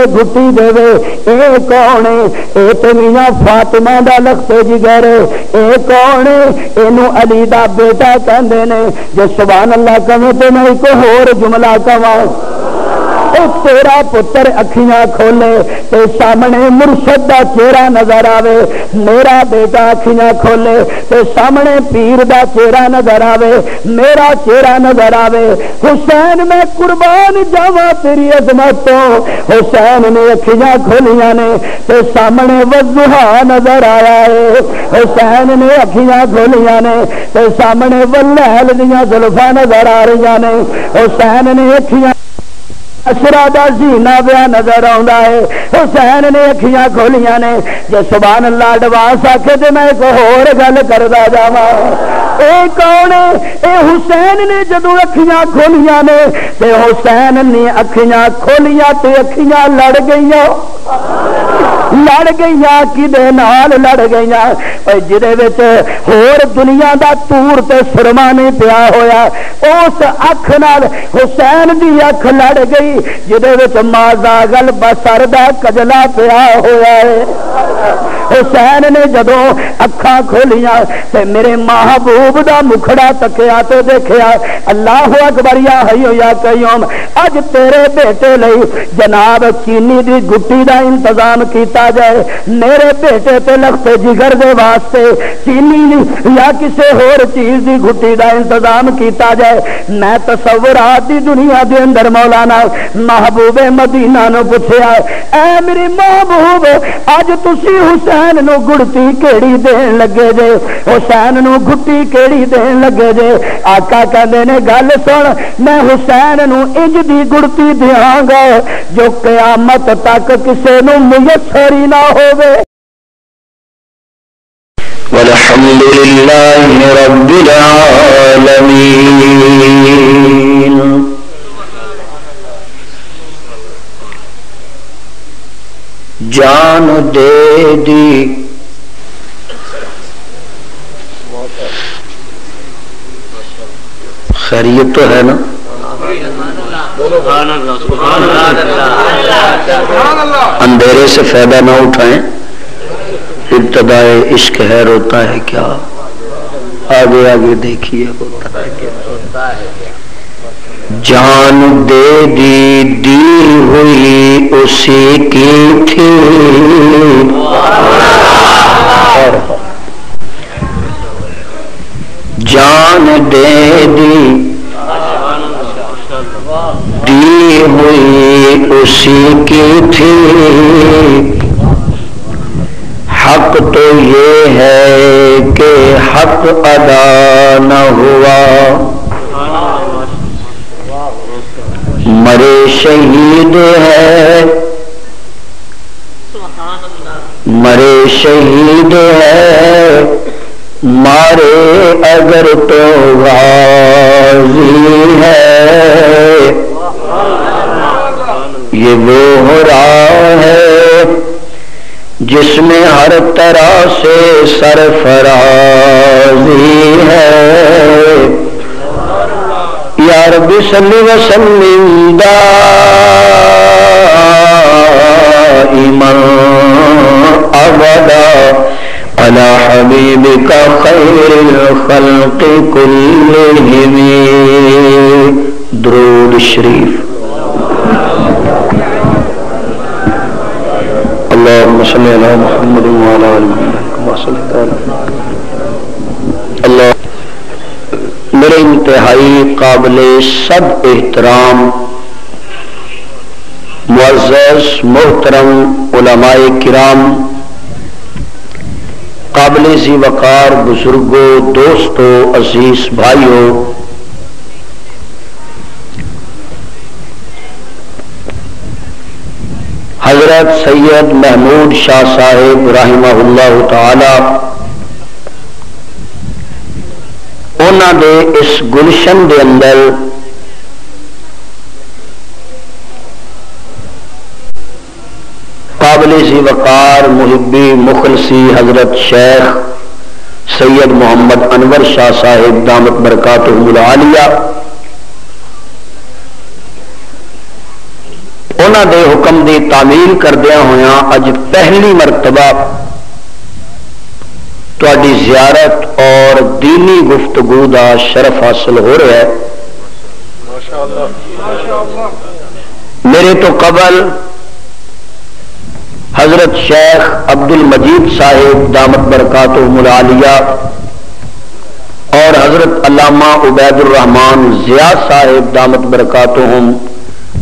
تے گھٹی دے اے کون ہے؟ اے تے میاں فاطمہ دا لخت جگر اے کون ہے؟ اینو علی دا بیٹا کہندے نے۔ جو سبحان اللہ کہے تے میں ایک ہور جملہ کہاں، تیرا پتر اکھیاں کھولے تے سامنے مرشد دا چہرہ نظر آوے، میرا بیٹا اکھیاں کھولے تے سامنے پیر دا چہرہ نظر آوے، میرا چہرہ نظر آوے۔ حسین میں قربان جاواں تیری عظمت تو، حسین نے اکھیاں کھولیاں نے تے سامنے وضحا نظر آیا ہے، حسین نے اکھیاں کھولیاں نے تے سامنے واللیل دیاں زلفاں نظر آ رہی نے، حسین نے اکھیاں اسرا دا زینہ پیا نظر آندا ہے، حسین نے اکھیاں کھولیاں نے۔ جے سبحان اللہ ایڈوانس آکھے تے میں ایک ہور گل کردا جاواں، اے کون ہے؟ اے حسین نے جدوں اکھیاں کھولیاں نے تے حسین نے اکھیاں کھولیاں تے اکھیاں لڑ گئیاں، لڑ گئیاں کدے نال لڑ گئیاں؟ جدے وچ ہور دنیا دا تور تے سرما نہیں پیا ہویا، اس اکھ نال حسین دی اکھ لڑ گئی جدے وچ مازاغل بصر دا کجلا پیا ہوا ہے۔ حسین نے جدوں اکھاں کھولیاں تے میرے محبوب دا مکھڑا تکیا تے دیکھیا، اللہ اکبر یا حی یا قیوم، اج تیرے بیٹے لئی جناب چینی دی گٹی دا انتظام کیتا جائے، میرے بیٹے تے لخت جگر دے واسطے چینی یا کسے ہور چیز دی گٹی دا انتظام کیتا جائے۔ میں تصورات دی دنیا دے اندر مولانا محبوب مدینہ نو پوچھیا، اے میری محبوب اج تسی حسین نو گڑتی کیڑی دین لگے جے، حسین نو گھٹی کیڑی دین لگے جے؟ آقا کہندے نے گل سن، میں حسین نو انج دی گڑتی دیاں گا جو قیامت تک کسے نو میسر ہی نہ ہووے۔ والحمد للہ رب العالمین۔ جان دے دی خیریت تو ہے نا؟ اندھیرے سے فائدہ نہ اٹھائیں، ابتدائے عشق ہے روتا ہے کیا، آگے آگے دیکھیے ہوتا ہے کیا۔ جان دے دی ہوئی اسی کی تھی، جان دے دی ہوئی اسی کی تھی، حق تو یہ ہے کہ حق ادا نہ ہوا، مرے شہید ہے، مرے شہید ہے، مارے اگر تو غازی ہے، یہ وہ ہو رہا ہے جس میں ہر طرح سے سرفرازی ہے، یا رب صلی وسلم دائما ابدا علی حبیبک خیر الخلق کلہم۔ درود شریف۔ اللہم صلی علی محمد وعلی آل محمد کما صلیت علی اللہ۔ میرے انتہائی قابل سب احترام معزز محترم علماء کرام، قابل ذی وقار بزرگوں، دوستوں، عزیز بھائیوں، حضرت سید محمود شاہ صاحب رحمہ اللہ تعالی انہاں دے اس گلشن دے اندر قابل ذی وقار محبی مخلصی حضرت شیخ سید محمد انور شاہ صاحب دامت برکاتہم العالیہ، انہاں دے حکم دی تعمیل کردیا ہویا اج پہلی مرتبہ تہاڈی زیارت اور دینی گفتگو دا شرف حاصل ہو رہا ہے. میرے تو قبل حضرت شیخ عبد المجید صاحب دامت برکاتہم العالیہ اور حضرت علامہ عبید الرحمان ضیاء صاحب دامت برکاتہم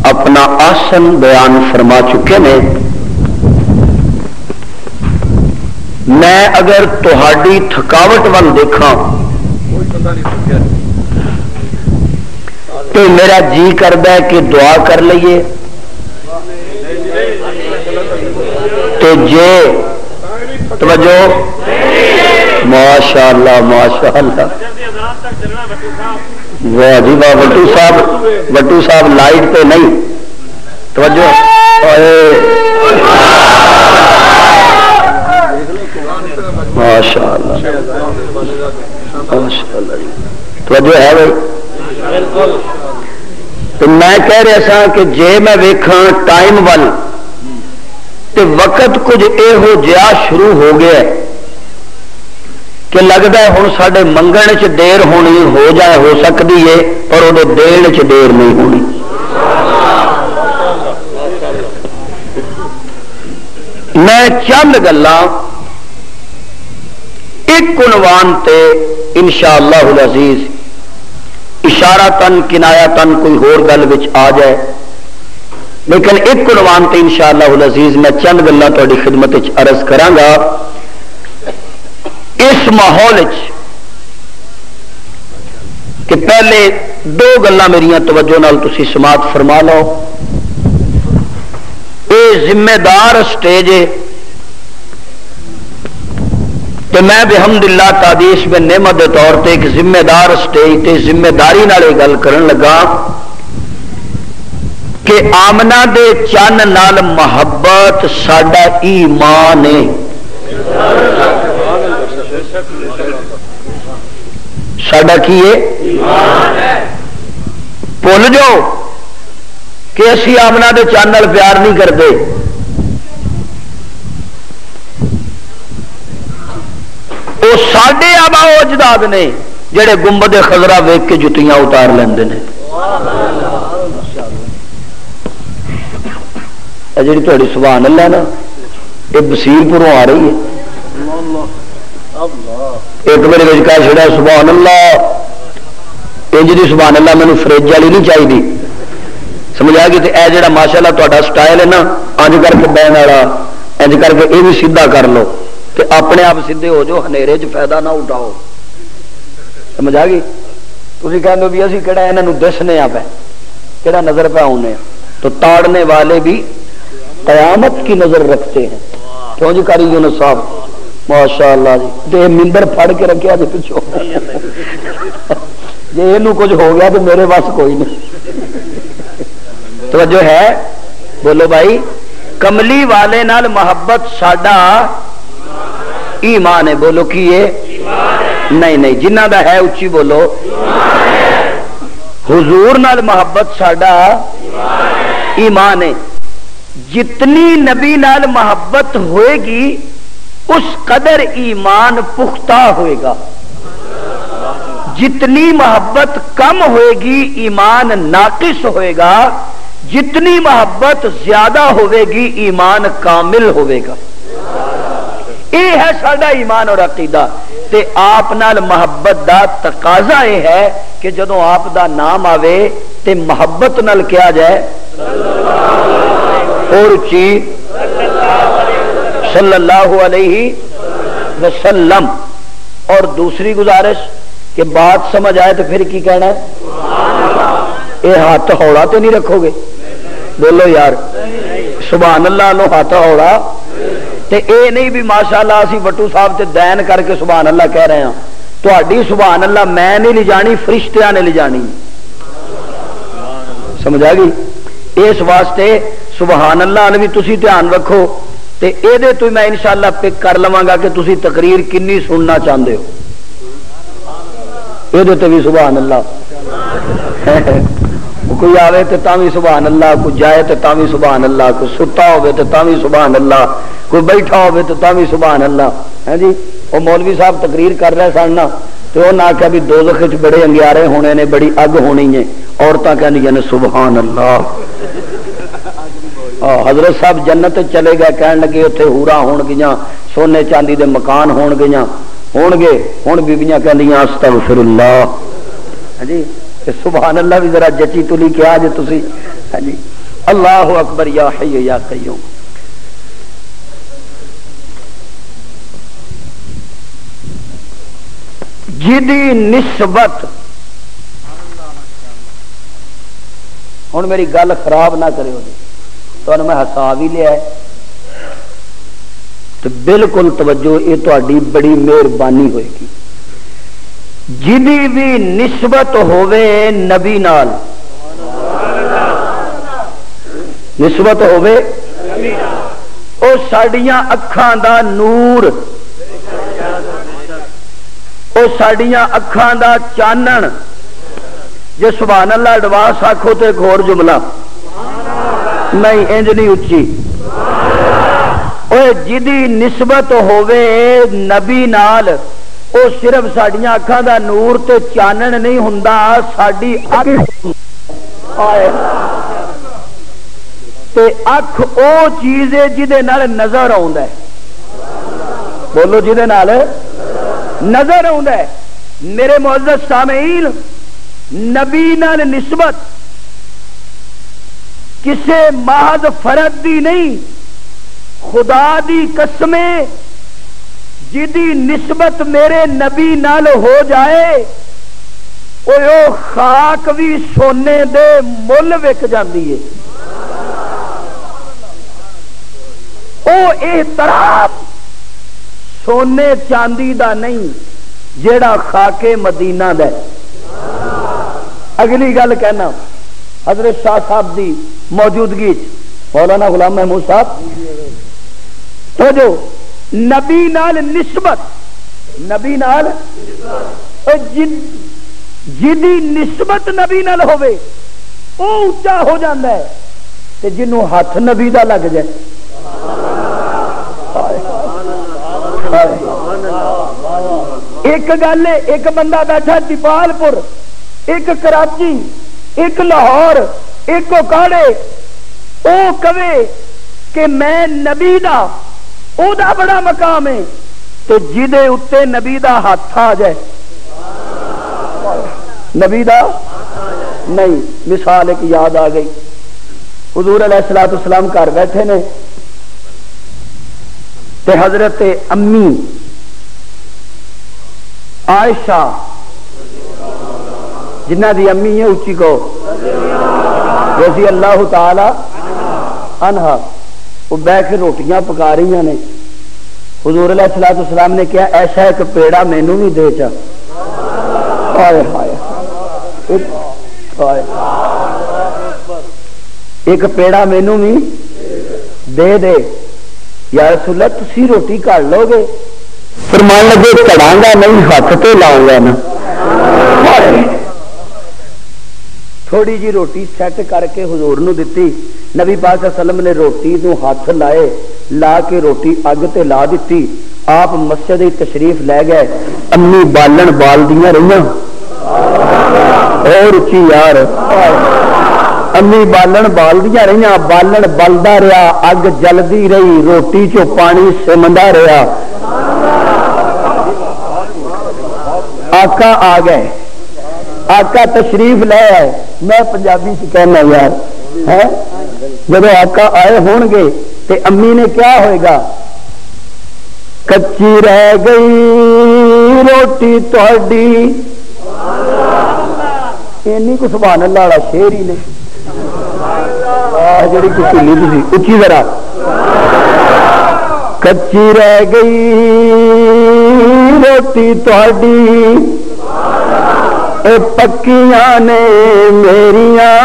اپنا آسن بیان فرما چکے ہیں. میں اگر تہاڈی تھکاوٹ وال دیکھاں تو میرا جی کرتا ہے کہ دعا کر لئیے تو جے توجہ ماشاء اللہ ماشاء اللہ واہ جی واہ. وٹو صاحب لائٹ پہ نہیں توجہ ماشاء اللہ ماشاء اللہ توجہ ہے بھائی. تو میں کہہ رہا سا کہ جے میں ویکھاں ٹائم وال تے وقت کچھ اے ہو جیا شروع ہو گیا کہ لگتا ہے ہن ساڈے منگن چ دیر ہونی ہو جائے ہو سکتی ہے پر وہ دین چ دیر نہیں ہونی. میں چند گلاں ایک عنوان تے انشاءاللہ العزیز اشارتن کنایتن کوئی ہور گل وچ آ جائے لیکن ایک عنوان تے انشاءاللہ العزیز میں چند گلاں تہاڈی خدمت وچ عرض کراں گا. اس ماحول کہ پہلے دو گلاں میریاں توجہ نال تسی سماعت فرما لو. اے ذمہ دار سٹیج ہے تو میں بحمد اللہ تعدیش بن نعمت دے طور تے ایک ذمہ دار سٹیج تے ذمہ داری نال گل کرن لگا کہ آمنہ دے چن نال محبت ساڈا ایمان ہے. ساڈا کی ہے بھول جاؤ کہ اسی آمنہ دے چن نال پیار نہیں کرتے. وہ ساڈے آبا و اجداد نے جڑے گنبد خضرا ویک کے جتیاں اتار لیندے نے. جڑی تہاڈی سبحان اللہ نا یہ بصیر پوروں آ رہی ہے. ایک میرے وچ کہہ چھڑا سبحان اللہ انج دی سبحان اللہ مینوں فریج والی نہیں چاہیے سمجھ آ گئی. اے جڑا ماشاءاللہ تہاڈا سٹائل ہے نا انج کر کے بہن والا انج کر کے یہ بھی سیدھا کر لو کہ اپنے آپ سیدھے ہو جاؤ ہنیرے چ فائدہ نہ اٹھاؤ. سمجھ آ گئی. تھی کہتے بھی اسی کہڑا یہاں دسنے پہ کہڑا نظر پہ آنے تو تاڑنے والے بھی قیامت کی نظر رکھتے ہیں. کیوں جی کاری یونس صاحب ماشاء اللہ جی تو ممبر پھڑ کے رکھا جی پچھو جی یہ کچھ ہو گیا تو میرے بس کوئی نہیں. توجہ ہے بولو بھائی. کملی والے نال محبت ساڈا ایمان ہے. بولو کی ہے نہیں نہیں جنہ دا ہے اچھی بولو. حضور نال محبت ساڈا ایمان ہے. جتنی نبی نال محبت ہوئے گی اس قدر ایمان پختہ ہوئے گا. جتنی محبت کم ہوئے گی ایمان ناقص ہوئے گا. جتنی محبت زیادہ ہوئے گی ایمان کامل ہوئے گا. یہ ہے ساڈا ایمان اور عقیدہ. تے آپ نال محبت دا تقاضا یہ ہے کہ جدوں آپ دا نام آوے تے محبت نال کیا جائے اور اچھی صلی اللہ علیہ وسلم. اور دوسری گزارش کہ بات سمجھ آئے تو پھر کی کہنا ہے یہ ہاتھ ہوڑا تو نہیں رکھو گے. بولو یار سبحان اللہ لو ہاتھ ہوڑا تے اے نہیں بھی ماشاءاللہ اسی وٹو صاحب تے دین کر کے سبحان اللہ کہہ رہے ہیں. تہاڈی سبحان اللہ میں نہیں لے جانی فرشتیاں نے لے جانی. سمجھ آ گئی. اس واسطے سبحان اللہ بھی تسی دھیان رکھو تے اے دے تو میں انشاءاللہ پک کر لواں گا کہ تسی تقریر کنی سننا چاہندے ہو. اے دے تے بھی سبحان اللہ کوئی آوے تو تاوی سبحان اللہ، کوئی جائے تو تاوی سبحان اللہ، کوئی ستا ہوئے تو تاوی سبحان اللہ، کوئی بیٹھا ہوئے تو تاوی سبحان اللہ ہے جی۔ وہ مولوی صاحب تقریر کر رہے سن نا تو انہوں نے آخیا بھی دوزخ وچ بڑے انگیارے ہونے نے، بڑی اگ ہونی ہے، عورتاں کہندیاں نے سبحان اللہ۔ حضرت صاحب جنت چلے گئے، کہن لگے اتنے ہورا ہون گیاں، سونے چاندی دے مکان ہون گیاں ہون گے، ہن بیبیاں کہندیاں استغفر اللہ ہاں جی۔ سبحان اللہ بھی ذرا جچی تلی کیا جی تسی ہاں جی۔ اللہ اکبر یا حی یا قیوم۔ جدی نسبت، ہوں میری گل خراب نہ کرے تو میں ہسا بھی لیا تو بالکل توجہ، یہ تہاڈی بڑی مہربانی ہوئے گی۔ جدی بھی نسبت ہووے نبی نال، نسبت ہووے او ساڈیاں اکھاں دا نور، او ساڈیاں اکھاں دا چانن۔ جے سبحان اللہ ایڈوانس آکھو تو ایک اور جملہ نہیں، انج نہیں اچھی۔ اوے جدی نسبت ہووے نبی نال، او صرف ساڈیاں اکھاں دا نور تے چانن نہیں ہوندا، ساڈی اکھ تے اکھ او چیز ہے جدے نال نظر آوندا ہے۔ بولو جدے نال نظر آوندا ہے۔ میرے معزز سامعین، نبی نال نسبت کسے محض فرد دی نہیں، خدا دی قسمیں جدی نسبت میرے نبی نال ہو جائے او خاک بھی سونے دے مل وک جاندی ہے۔ او احترام سونے چاندی دا نہیں، جیڑا خاکے مدینہ دا ہے۔ اگلی گل کہنا، حضرت شاہ صاحب دی موجودگی مولانا غلام محمود صاحب تو جو نبی نال نسبت، نبی نال جدی نسبت نبی نال ہوئے او اونچا ہو جاندہ ہے، تے جنوں ہاتھ نبی دا لگ جائے۔ ایک گل ہے، ایک بندہ بیٹھا دیپال پور، ایک کراچی، ایک لاہور، ایک کوکاڑے، او کہے کہ میں نبی دا، او دا بڑا مقام ہے، تو جدے اتے نبی دا ہاتھ آ جائے، نبی دا نہیں۔ مثال ایک یاد آ گئی، حضور علیہ السلام گھر بیٹھے نے تے حضرت امی عائشہ جنہ دی امی ہے اچھی کو رضی اللہ تعالی عنہا، وہ بیٹھ کے روٹیاں پکا رہی نے۔ حضور علیہ السلام نے کہا ایسا ایک پیڑا مینوں بھی دے چا۔ ہائے ہائے، ایک پیڑا مینوں بھی دے دے۔ یا رسول اللہ تسی روٹی کر لو گے؟ فرمان لگے کڑاں گا نہیں، ہاتھ تو لاؤں گا نا۔ تھوڑی جی روٹی سیٹ کر کے حضور نو دتی، نبی پاک صلی اللہ علیہ وسلم نے روٹی نو ہاتھ لائے، لا کے روٹی اگ تے لا دیتی، آپ مسجد تشریف لے گئے، امی بالن بال دیاں رہیاں اور اچھی یار، امی بالن بال دیاں رہیاں، بالن بلدا رہا، اگ جلدی رہی، روٹی چو پانی سمندا رہا۔ آقا آ گئے، آقا تشریف لے آئے، میں پنجابی سے کہنا یار ہے، جب آقا آئے ہون گے تے امی نے کیا ہوئے گا؟ کچی رہ گئی روٹی تہاڈی، اینی کو سبحان اللہ والا شعر ہی نے جڑی کو کلی تسی اچھی ذرا، کچی رہ گئی روٹی تہاڈی اے پکیاں نے میریاں۔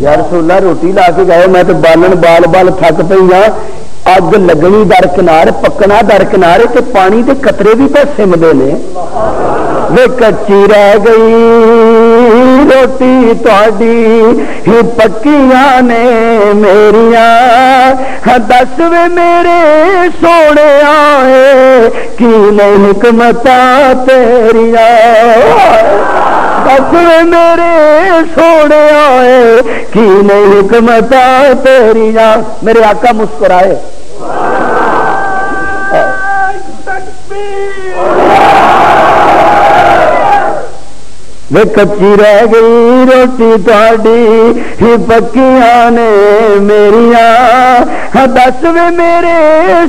یا رسول اللہ روٹی لا کے گئے، میں تو بالن بال بال تھک پئی ہاں، اگ لگنی درکنار، پکنا درکنار، تے پانی دے قطرے بھی تو سمدے نے۔ وے کچی رہ گئی روٹی تہاڈی ہی پکیاں نے میریاں دس وے میرے سونے آئے کی نہیں حکمتاں تیریاں دس وے میرے سونے آئے کی نہیں حکمتاں تیریاں میرے آقا مسکرائے وے کچی رہ گئی روٹی تہاڈی ہی پکیاں نے میریاں دس وے میرے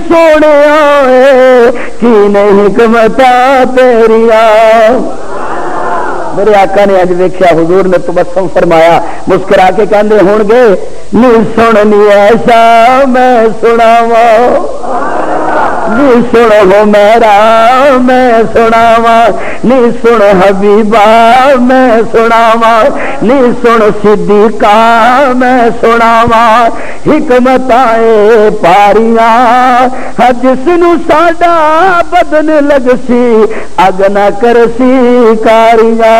سونے آئے کی نہیں حکمتاں تیریاں میرے آقا نے اج ویکھیا حضور نے تبسم فرمایا مسکرا کے کہندے ہون گے نی سننی ایسا میں سناواں نی سن ہو میرا میں سناواں نی سن حبیبا میں سناواں نی سن صدیقہ میں سناواں حکمتائے پاریاں جس نو ساڈا بدن لگسی اگ نہ کرسی کاریاں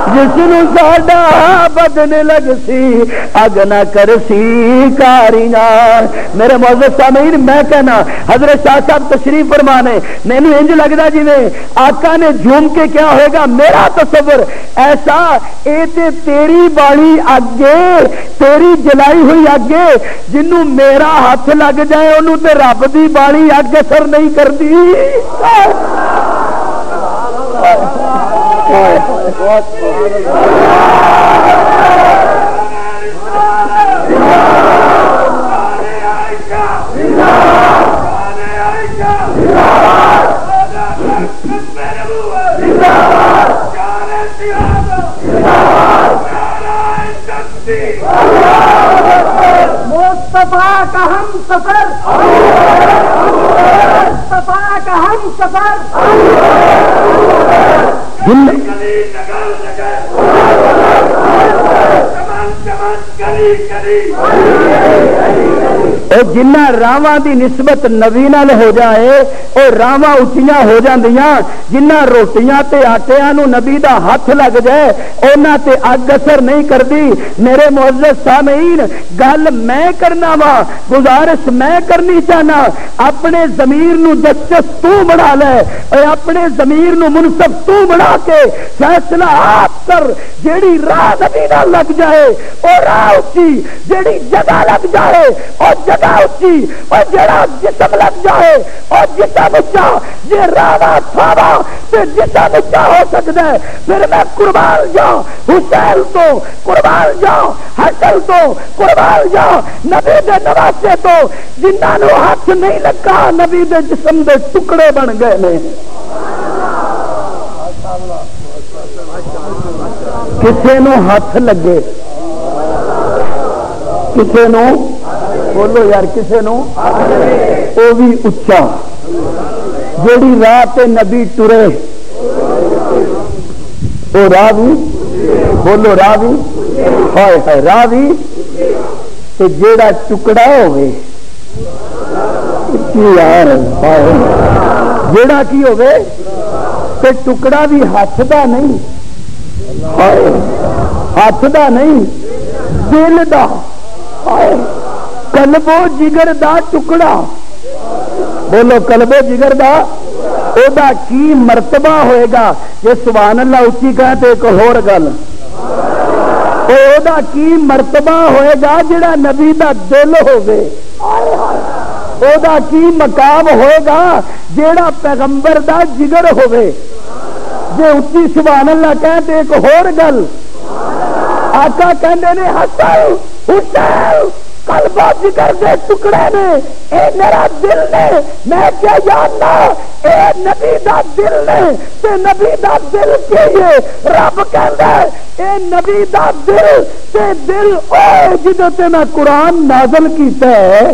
جس نو ساڈا بدن لگسی اگ نہ کرسی کاریاں میرے معزز سامعین میں کہنا حضرت شاہ صاحب تشریف فرمانے مینوں انج لگدا جویں آقا نے جھوم کے کیا ہوئے گا میرا تصور ایسا اے تے تیری بالی اگے تیری جلائی ہوئی اگے جنوں میرا ہاتھ لگ جائے انہوں تے رب دی بالی اگ اثر نہیں کردی مصطفیٰ کا ہم سفر مصطفیٰ کا ہم سفر جنہ راواں دی نسبت نبی نال ہو جائے اور راواں اچیاں ہو جاندیاں جنہ روٹیاں تے آٹیاں نو نبی دا ہاتھ لگ جائے انہاں تے اگ اثر نہیں کردی میرے معزز سامعین گل میں کرنا وا گزارش میں کرنی چاہنا اپنے ضمیر نو جسٹس تو بنا لے اور اپنے ضمیر نو منصف تو بنا کے فیصلہ آپ کر جیڑی راہ نبی نال لگ جائے اور راہ اچھی جیڑی جگہ لگ جائے اور جگہ اچھی اور جڑا جسم لگ جائے اور جسم اچھا جے راہ تھاوا تے جسم اچھا ہو سکتا ہے پھر میں قربان جاؤں حسین تو قربان جاؤں حسن تو قربان جاؤں نبی دے نواسے تو جنہاں نو ہاتھ نہیں لگا نبی دے جسم دے ٹکڑے بن گئے نے کسے نو ہاتھ لگے کسے نو بولو یار کسے نو او بھی اچا جیڑی راہ تے نبی ٹرے او راہ بھی بولو راہ بھی ہائے ہائے راہ بھی تے جیڑا ٹکڑا ہوئے یار جیڑا کی ہوئے تے ٹکڑا بھی ہاتھ دا نہیں ہاتھ دا نہیں دل دا قلب و جگر دا ٹکڑا بولو قلب و جگر دا او دا کی مرتبہ ہوئے گا یہ سبحان اللہ اچھی کہتے ایک اور گل او دا کی مرتبہ ہوئے گا جڑا نبی دا دل ہوئے او دا کی مقام ہوئے گا جڑا پیغمبر دا جگر ہوئے جے اچھی سبحان اللہ کہتے ایک اور گل آقا کہندے نے حسن حسین قلب و جگر دے ٹکڑے نے اے میرا دل نے میں کیا جاننا اے نبی دا دل نے تے نبی دا دل کیے رب کہندا اے نبی دا دل تے دل اے جدوں تے میں قرآن نازل کیتا ہے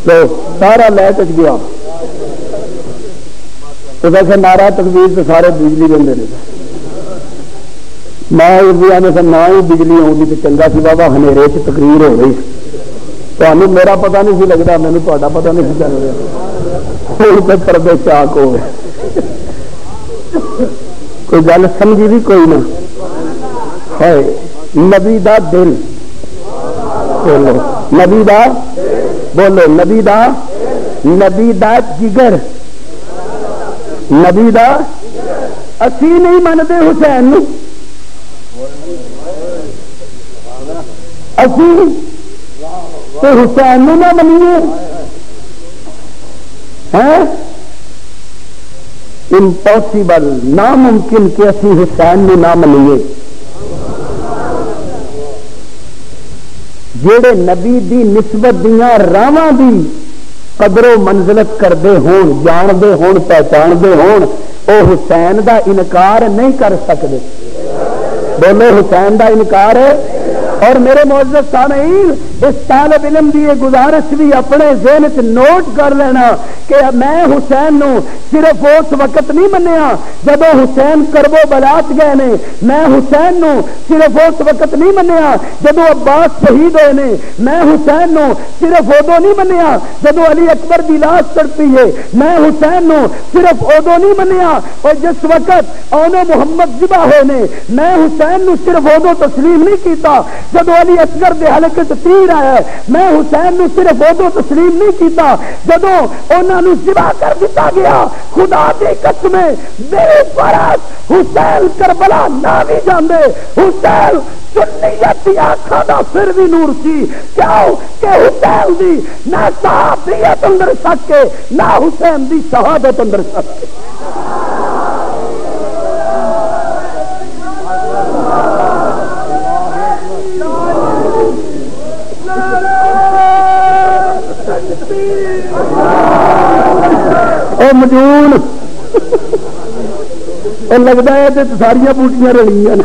تو سارا لے کچھ گیا تو ویسے نعرہ تکبیر سے سارے بجلی دے نہ ہی بجلی آنے تو چنگا سی بابا ہنیرے چ تقریر ہو رہی تو میرا پتہ نہیں سی لگتا، مینوں تہاڈا پتہ نہیں سی چل رہا، ہوں تو پردے چاک ہو گئے. کوئی گل سمجھی بھی کوئی نہ ہے. نبی دا دل بولو، نبی دا بولو، نبی دا جگر، نبی دا. اسی نہیں منتے حسین نو، اسی تو حسین نو نہ منیے. امپاسبل، ناممکن کہ اسی حسین نو نہ منیے. جڑے نبی دی نسبت دیاں راواں دی قدر و منزلت کرتے ہون، جانتے ہون، پہچانتے ہون، او حسین دا انکار نہیں کر سکتے. بولو حسین دا انکار ہے. اور میرے معزز سامعین، اس طالب علم کی یہ گزارش بھی اپنے ذہن چ نوٹ کر لینا کہ میں حسین نو صرف اس وقت نہیں منیا جب حسین کربو بلاچ گئے نے. میں حسین نو صرف اس وقت نہیں منیا جب عباس شہید ہوئے نے. میں حسین نو صرف ادو نہیں منیا جب علی اکبر دی لاش تڑپی ہے. میں حسین نو صرف ادو نہیں منیا اور جس وقت اونو محمد ذبح ہوئے نے. میں حسین نو صرف ادو تسلیم نہیں کیتا جب علی اصغر دے حلقے تے تیر آیا. میں حسین نو صرف ادو تسلیم نہیں کیتا جب انہاں نو ذبح کر دتا گیا. خدا دی قسم بے فرض حسین کربلا نہ بھی جاندے. حسین سنیت دی آنکھاں دا پھر بھی نور سی. کیوں کہ حسین دی نہ صحابیت اندر شک ہے، نہ حسین دی شہادت اندر شک ہے. مجون لگتا ہے تو ساریا بوٹیاں رلیاں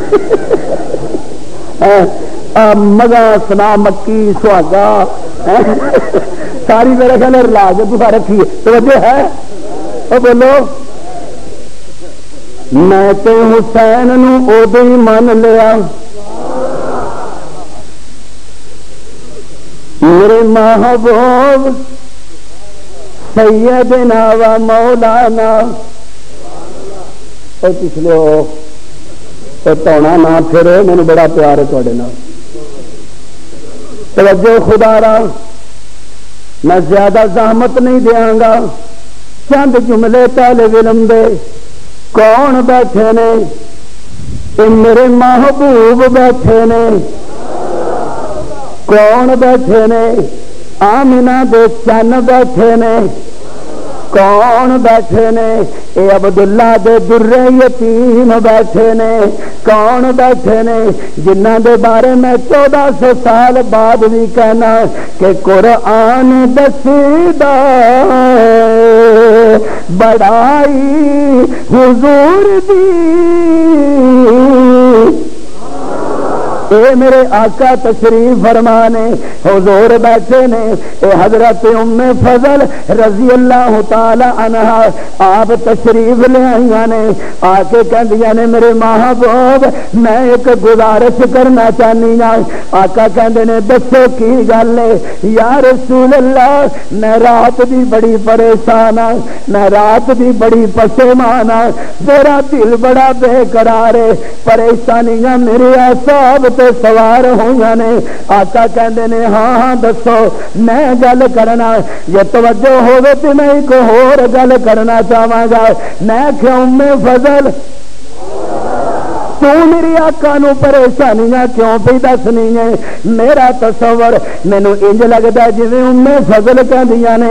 مگا سنا مکی سہاگا ساری میرے خیال رلا کے تصا رکھیے. توجہ ہے؟ وہ بولو. میں تو حسین نو ادو ہی من لیا میرے محبوب سیدنا و مولانا. پچھلے تونا نہ پھر مجھے بڑا پیار ہے تھوڑے نال. توجہ خدا را، میں زیادہ زحمت نہیں دیاں گا. چند جملے طالب علم دے. کون بیٹھے نے؟ میرے محبوب بیٹھے نے. کون بیٹھے نے؟ آمنہ دے چن بیٹھے نے. کون بیٹھے نے؟ اے عبداللہ دے درے یتیم بیٹھے نے. کون بیٹھے نے؟ جنہ دے بارے میں 1400 سال بعد بھی کہنا کہ قرآن دسیدہ بڑائی حضور دی. اے میرے آقا تشریف فرمانے حضور بیٹھے نے. اے حضرت ام فضل رضی اللہ تعالی عنہا آپ تشریف لے آئیاں نے. آ کے کہندیاں نے میرے محبوب میں ایک گزارش کرنا چاہنی ہاں. آقا کہندے نے دسو کی گل ہے؟ یا رسول اللہ میں رات دی بڑی پریشان ہاں، میں رات دی بڑی پشیمان ہاں، میرا دل بڑا بے قرار ہے، پریشانیاں میرے اعصاب سوار ہوئی نے. آقا کہندے نے ہاں ہاں دسو میں گل کرنا. یہ توجہ ہوگی تو میں ایک اور گل کرنا چاہواں گا. میں کیوں میں فضل تو میری آقا نو پریشانیاں کیوں پہ دسنی ہے؟ میرا تصور مینو انج لگتا ہے جی ام فضل کہندیاں نے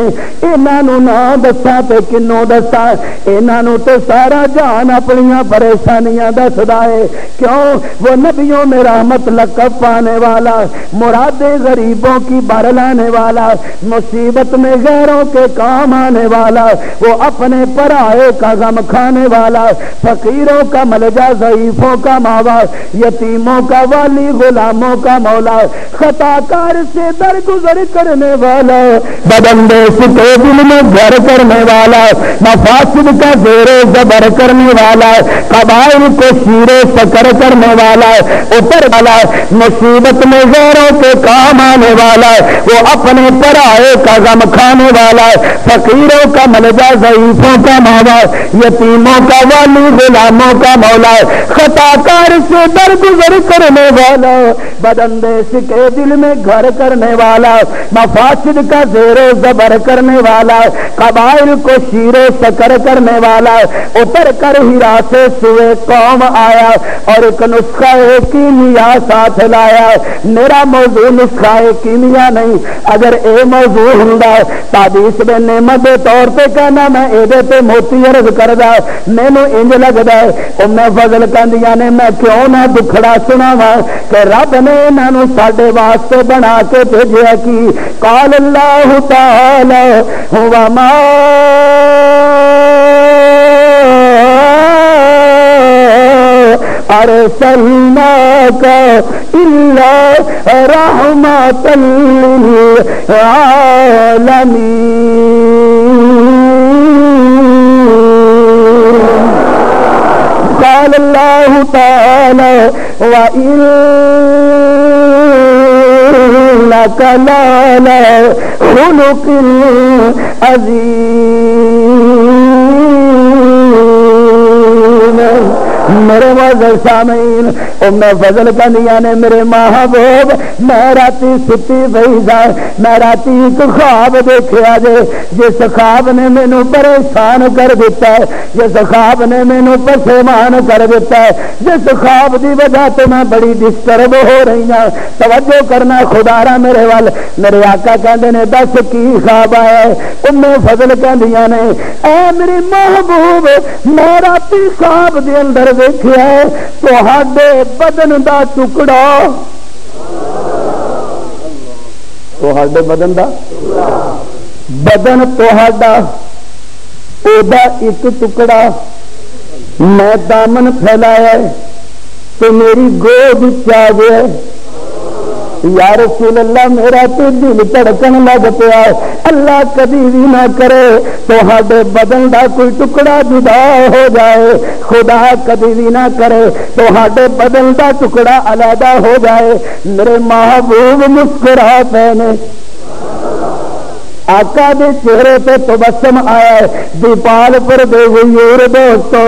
انہاں نو نہ دسا تے کنوں دسا، انہاں نو تے سارا جان اپنیاں پریشانیاں دسدا ہے. کیوں؟ وہ نبیوں میں رحمت لقب پانے والا، مراد غریبوں کی بر لانے والا، مصیبت میں غیروں کے کام آنے والا، وہ اپنے پرائے کا غم کھانے والا، فقیروں کا ملجا ضعیفوں کا ماوا، یتیموں کا والی، غلاموں کا مولا، خطا کار سے درگزر کرنے والا، بدندے سے دل میں گھر کرنے والا، مفاسد کا زیر و زبر کرنے والا، قبائل کو شیر و شکر کرنے والا، اوپر والا، مصیبت میں غیروں کے کام آنے والا، وہ اپنے پرائے کا غم کھانے والا، فقیروں کا ملجا، ضعیفوں کا ماوا، یتیموں کا والی، غلاموں کا مولا، خطا کار سے درگزر کرنے والا، بداندیش کے دل میں گھر کرنے والا، مفاسد کا زیر و زبر کرنے والا، قبائل کو شیر و شکر کرنے والا، اتر کر ہیرا سے سوئے قوم آیا اور ایک نسخہ کیمیا ساتھ لایا۔ میرا موضوع نسخہ کیمیا نہیں، اگر اے موضوع ہوندا تحدیث میں نعمت دے طور پہ کہنا میں اے تے موتی عرض کردا، مینوں انج لگدا ہے ام فضل کہندیاں نے میں کیوں نہ دکھڑا سناواں کہ رب نے انہاں نوں ساڈے واسطے بنا کے بھیجیا کی قال اللہ تعالی ہوا ما ارسلناک الا رحمۃ للعالمین۔ قال اللہ تعالی وَإِنَّكَ لَعَلَىٰ خُلُقٍ عَظِيمٍ۔ میرے معزز سامعین، ام فضل کہندیاں نے میرے محبوب میں راتی ستی پئی سا، میں راتی ایک خواب دیکھا جے، جس خواب نے مینوں پریشان کر دیتا ہے، جس خواب نے مینوں پشیمان کر دیتا ہے، جس خواب دی وجہ تو میں بڑی ڈسٹرب ہو رہی ہوں۔ توجہ کرنا خدا را میرے وال، میرے آقا کہندے نے دس کی خواب آیا ہے؟ ام فضل کہندیاں نے اے میرے محبوب میں راتی خواب دے اندر دیکھیا ہے تہاڈے بدن دا ٹکڑا، تہاڈے بدن دا بدن تہاڈا اودا ایک ٹکڑا میں دامن پھیلایا ہے تو میری گود چا گیا ہے۔ یا رسول اللہ میرا تو دل دھڑکن لگ پیا، اللہ کبھی بھی نہ کرے تہاڈے بدن دا کوئی ٹکڑا جدا ہو جائے، خدا کبھی بھی نہ کرے تہاڈے بدن دا ٹکڑا علیحدہ ہو جائے۔ میرے محبوب مسکرا پے نے، آقا دے چہرے پہ تبسم آیا ہے، دیپال پر دے غیور دوستو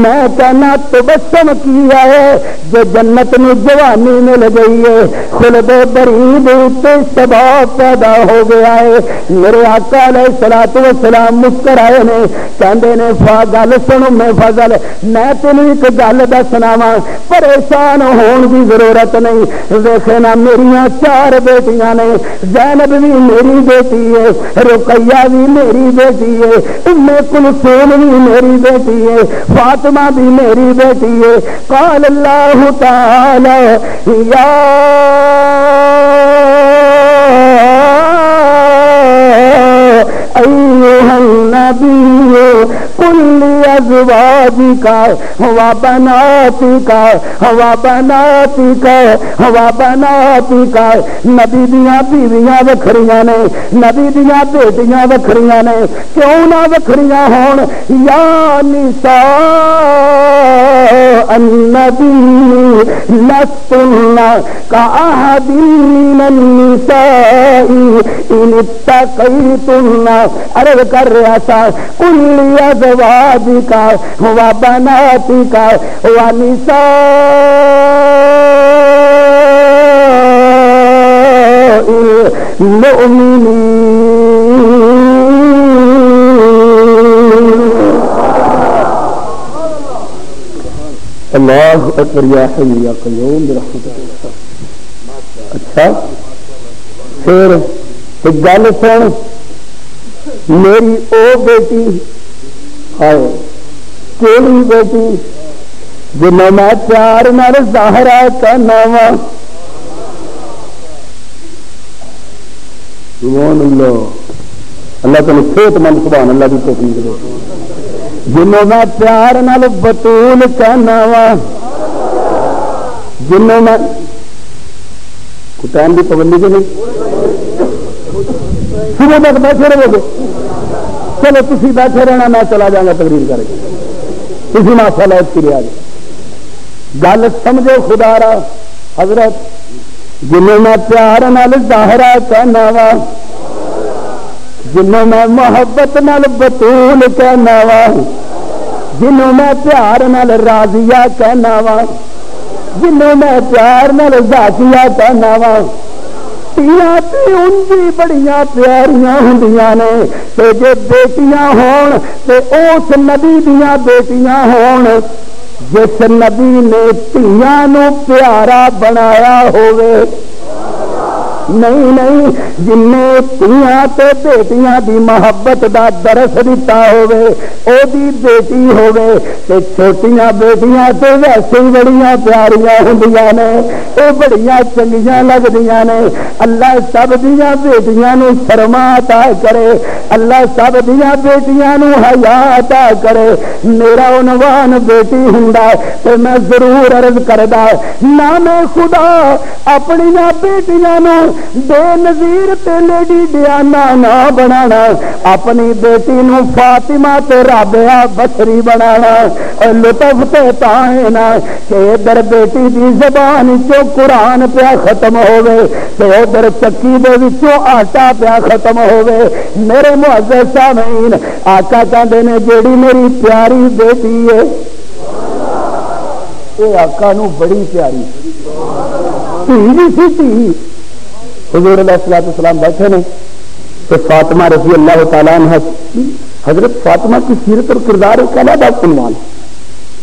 میں کہنا تبسم کیا ہے جو جنت میں جوانی مل گئی ہے، خلد برید تے شباب پیدا ہو گیا ہے۔ میرے آقا علیہ الصلوۃ والسلام مسکرائے نے، کہندے نے گل سنو میں فضل میں تینوں ایک گل دسناواں، پریشان ہون دی ضرورت نہیں۔ دیکھنا میریاں چار بیٹیاں نے، زینب بھی میری بیٹی ہے، رقیہ بھی میری بیٹی ہے، ام کلثوم بھی میری بیٹی ہے، فاطمہ بھی میری بیٹی ہے۔ قال اللہ تعالی یا ایھا النبی قل لازواجک وبناتک نبی دیاں بیویاں وکھریاں نے، نبی دیاں بیٹیاں وکھریاں نے، کیوں نہ وکھریاں ہون؟ یا نساء النبی لستن کأحد من النساء ان اتقیتن، عرض کر رہا تھا قل لازواجک وبناتک ونساء المؤمنین۔ اللہ اکبر یا حی یا قیوم برحمتک۔ اچھا پھر ایک گل سن، میری او بیٹی ہائے کیڑی بیٹی جنوں میں پیار نال زہرا کہنا وا، سبحان اللہ، اللہ تعالی صحت مند سبحان اللہ کی توفیق دے، جنوں میں پیار نال بطول کہنا وا، جنوں میں ٹائم کی پابندی کے نہیں صبح تک بیٹھے رہو گے. چلو تھی بیٹھے رہنا میں چلا جاؤں گا تقریر کر کے تھی ماشاء اللہ اس کی رہا گل سمجھو خدا را. حضرت جنوں میں پیار نال ظاہرہ کہنا وا جنوں میں محبت نال بطول کہنا وا جنوں میں پیار نال راضیہ کہنا وا جنوں میں پیار نال ذاتیہ کہنا وا. تیاں تے انجی بڑیاں پیاریاں ہوندیاں نے تے جے بیٹیاں ہون تے اس نبی دیاں بیٹیاں ہون جس نبی نے تیاں نو پیارا بنایا ہوئے. نہیں نہیں جن تیاں تے بیٹیاں دی محبت دا درس دیتا ہوئے او دی بیٹی ہوئے تے چھوٹیاں بیٹیاں تے ویسے ہی بڑیاں پیاریاں ہوندیاں نے او بڑیاں چنگیاں لگدیاں نے. اللہ سب دیاں بیٹیاں نو شرم عطا کرے اللہ سب دیاں بیٹیاں نو حیا عطا کرے. میرا عنوان بیٹی ہوندا تے میں ضرور عرض کردا نام خدا اپنی بیٹیاں نو بے نظیر تے لیڈی ڈیانا نہ بنانا اپنی بیٹی نو فاطمہ تے رابعہ بصری بنانا. لطف تے تائیں نا کہ ادھر بیٹی دی زبان چو قرآن پیا ختم ہوئے تے ادھر چکی دے وچوں آٹا پیا ختم ہوئے. میرے معزز سامعین آقا کہندے نے جیڑی میری پیاری بیٹی ہے اے آقا نو بڑی پیاری تھی سی. حضور علیہ السلام بیٹھے نے تو فاطمہ رضی اللہ تعالیٰ عنہ حضرت فاطمہ کی سیرت اور کردار ایک علیحدہ عنوان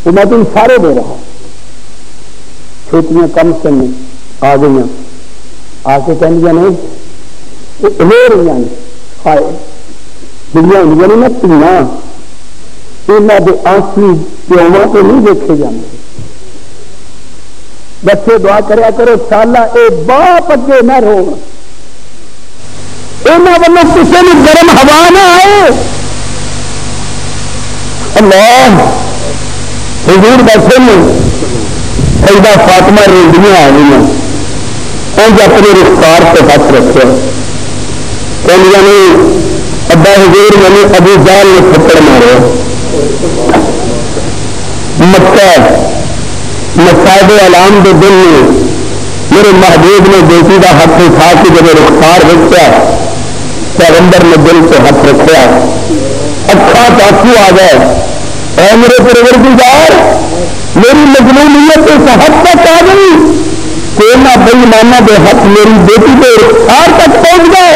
وہ میں تم سارے دے رہا. چھوٹیاں کم سے میں آ گئی آ کے کہنیاں نے رو رہی ہیں ہائے دنیا ہوئی نے تیاں یہاں کے آنسو پیواں تو نہیں دیکھے جانے. بچے دعا کریا کرو سالہ اے باپ اگے نہ رو یہاں والوں کسی نے گرم ہوا نہ آئے. اللہ حضور بیٹھے نے سیدہ فاطمہ روندیاں آ گئی انج اپنے رخسار سے ہاتھ رکھے کہنیاں نے ابا حضور میں نے ابو جہل نے تھپڑ مارے مکہ مصائب اعلان کے دن میں میرے محبوب نے بیٹی کا ہاتھ اٹھا کے جب رخسار رکھا پیغمبر نے دل سے ہاتھ رکھا اکھا چاقو آ گئے اے میرے پروردگار میری مظلومیت اس حد تک آ گئی کہ نہ بےایمانہ کے ہاتھ میری بیٹی کے رخسار تک پہنچ گئے.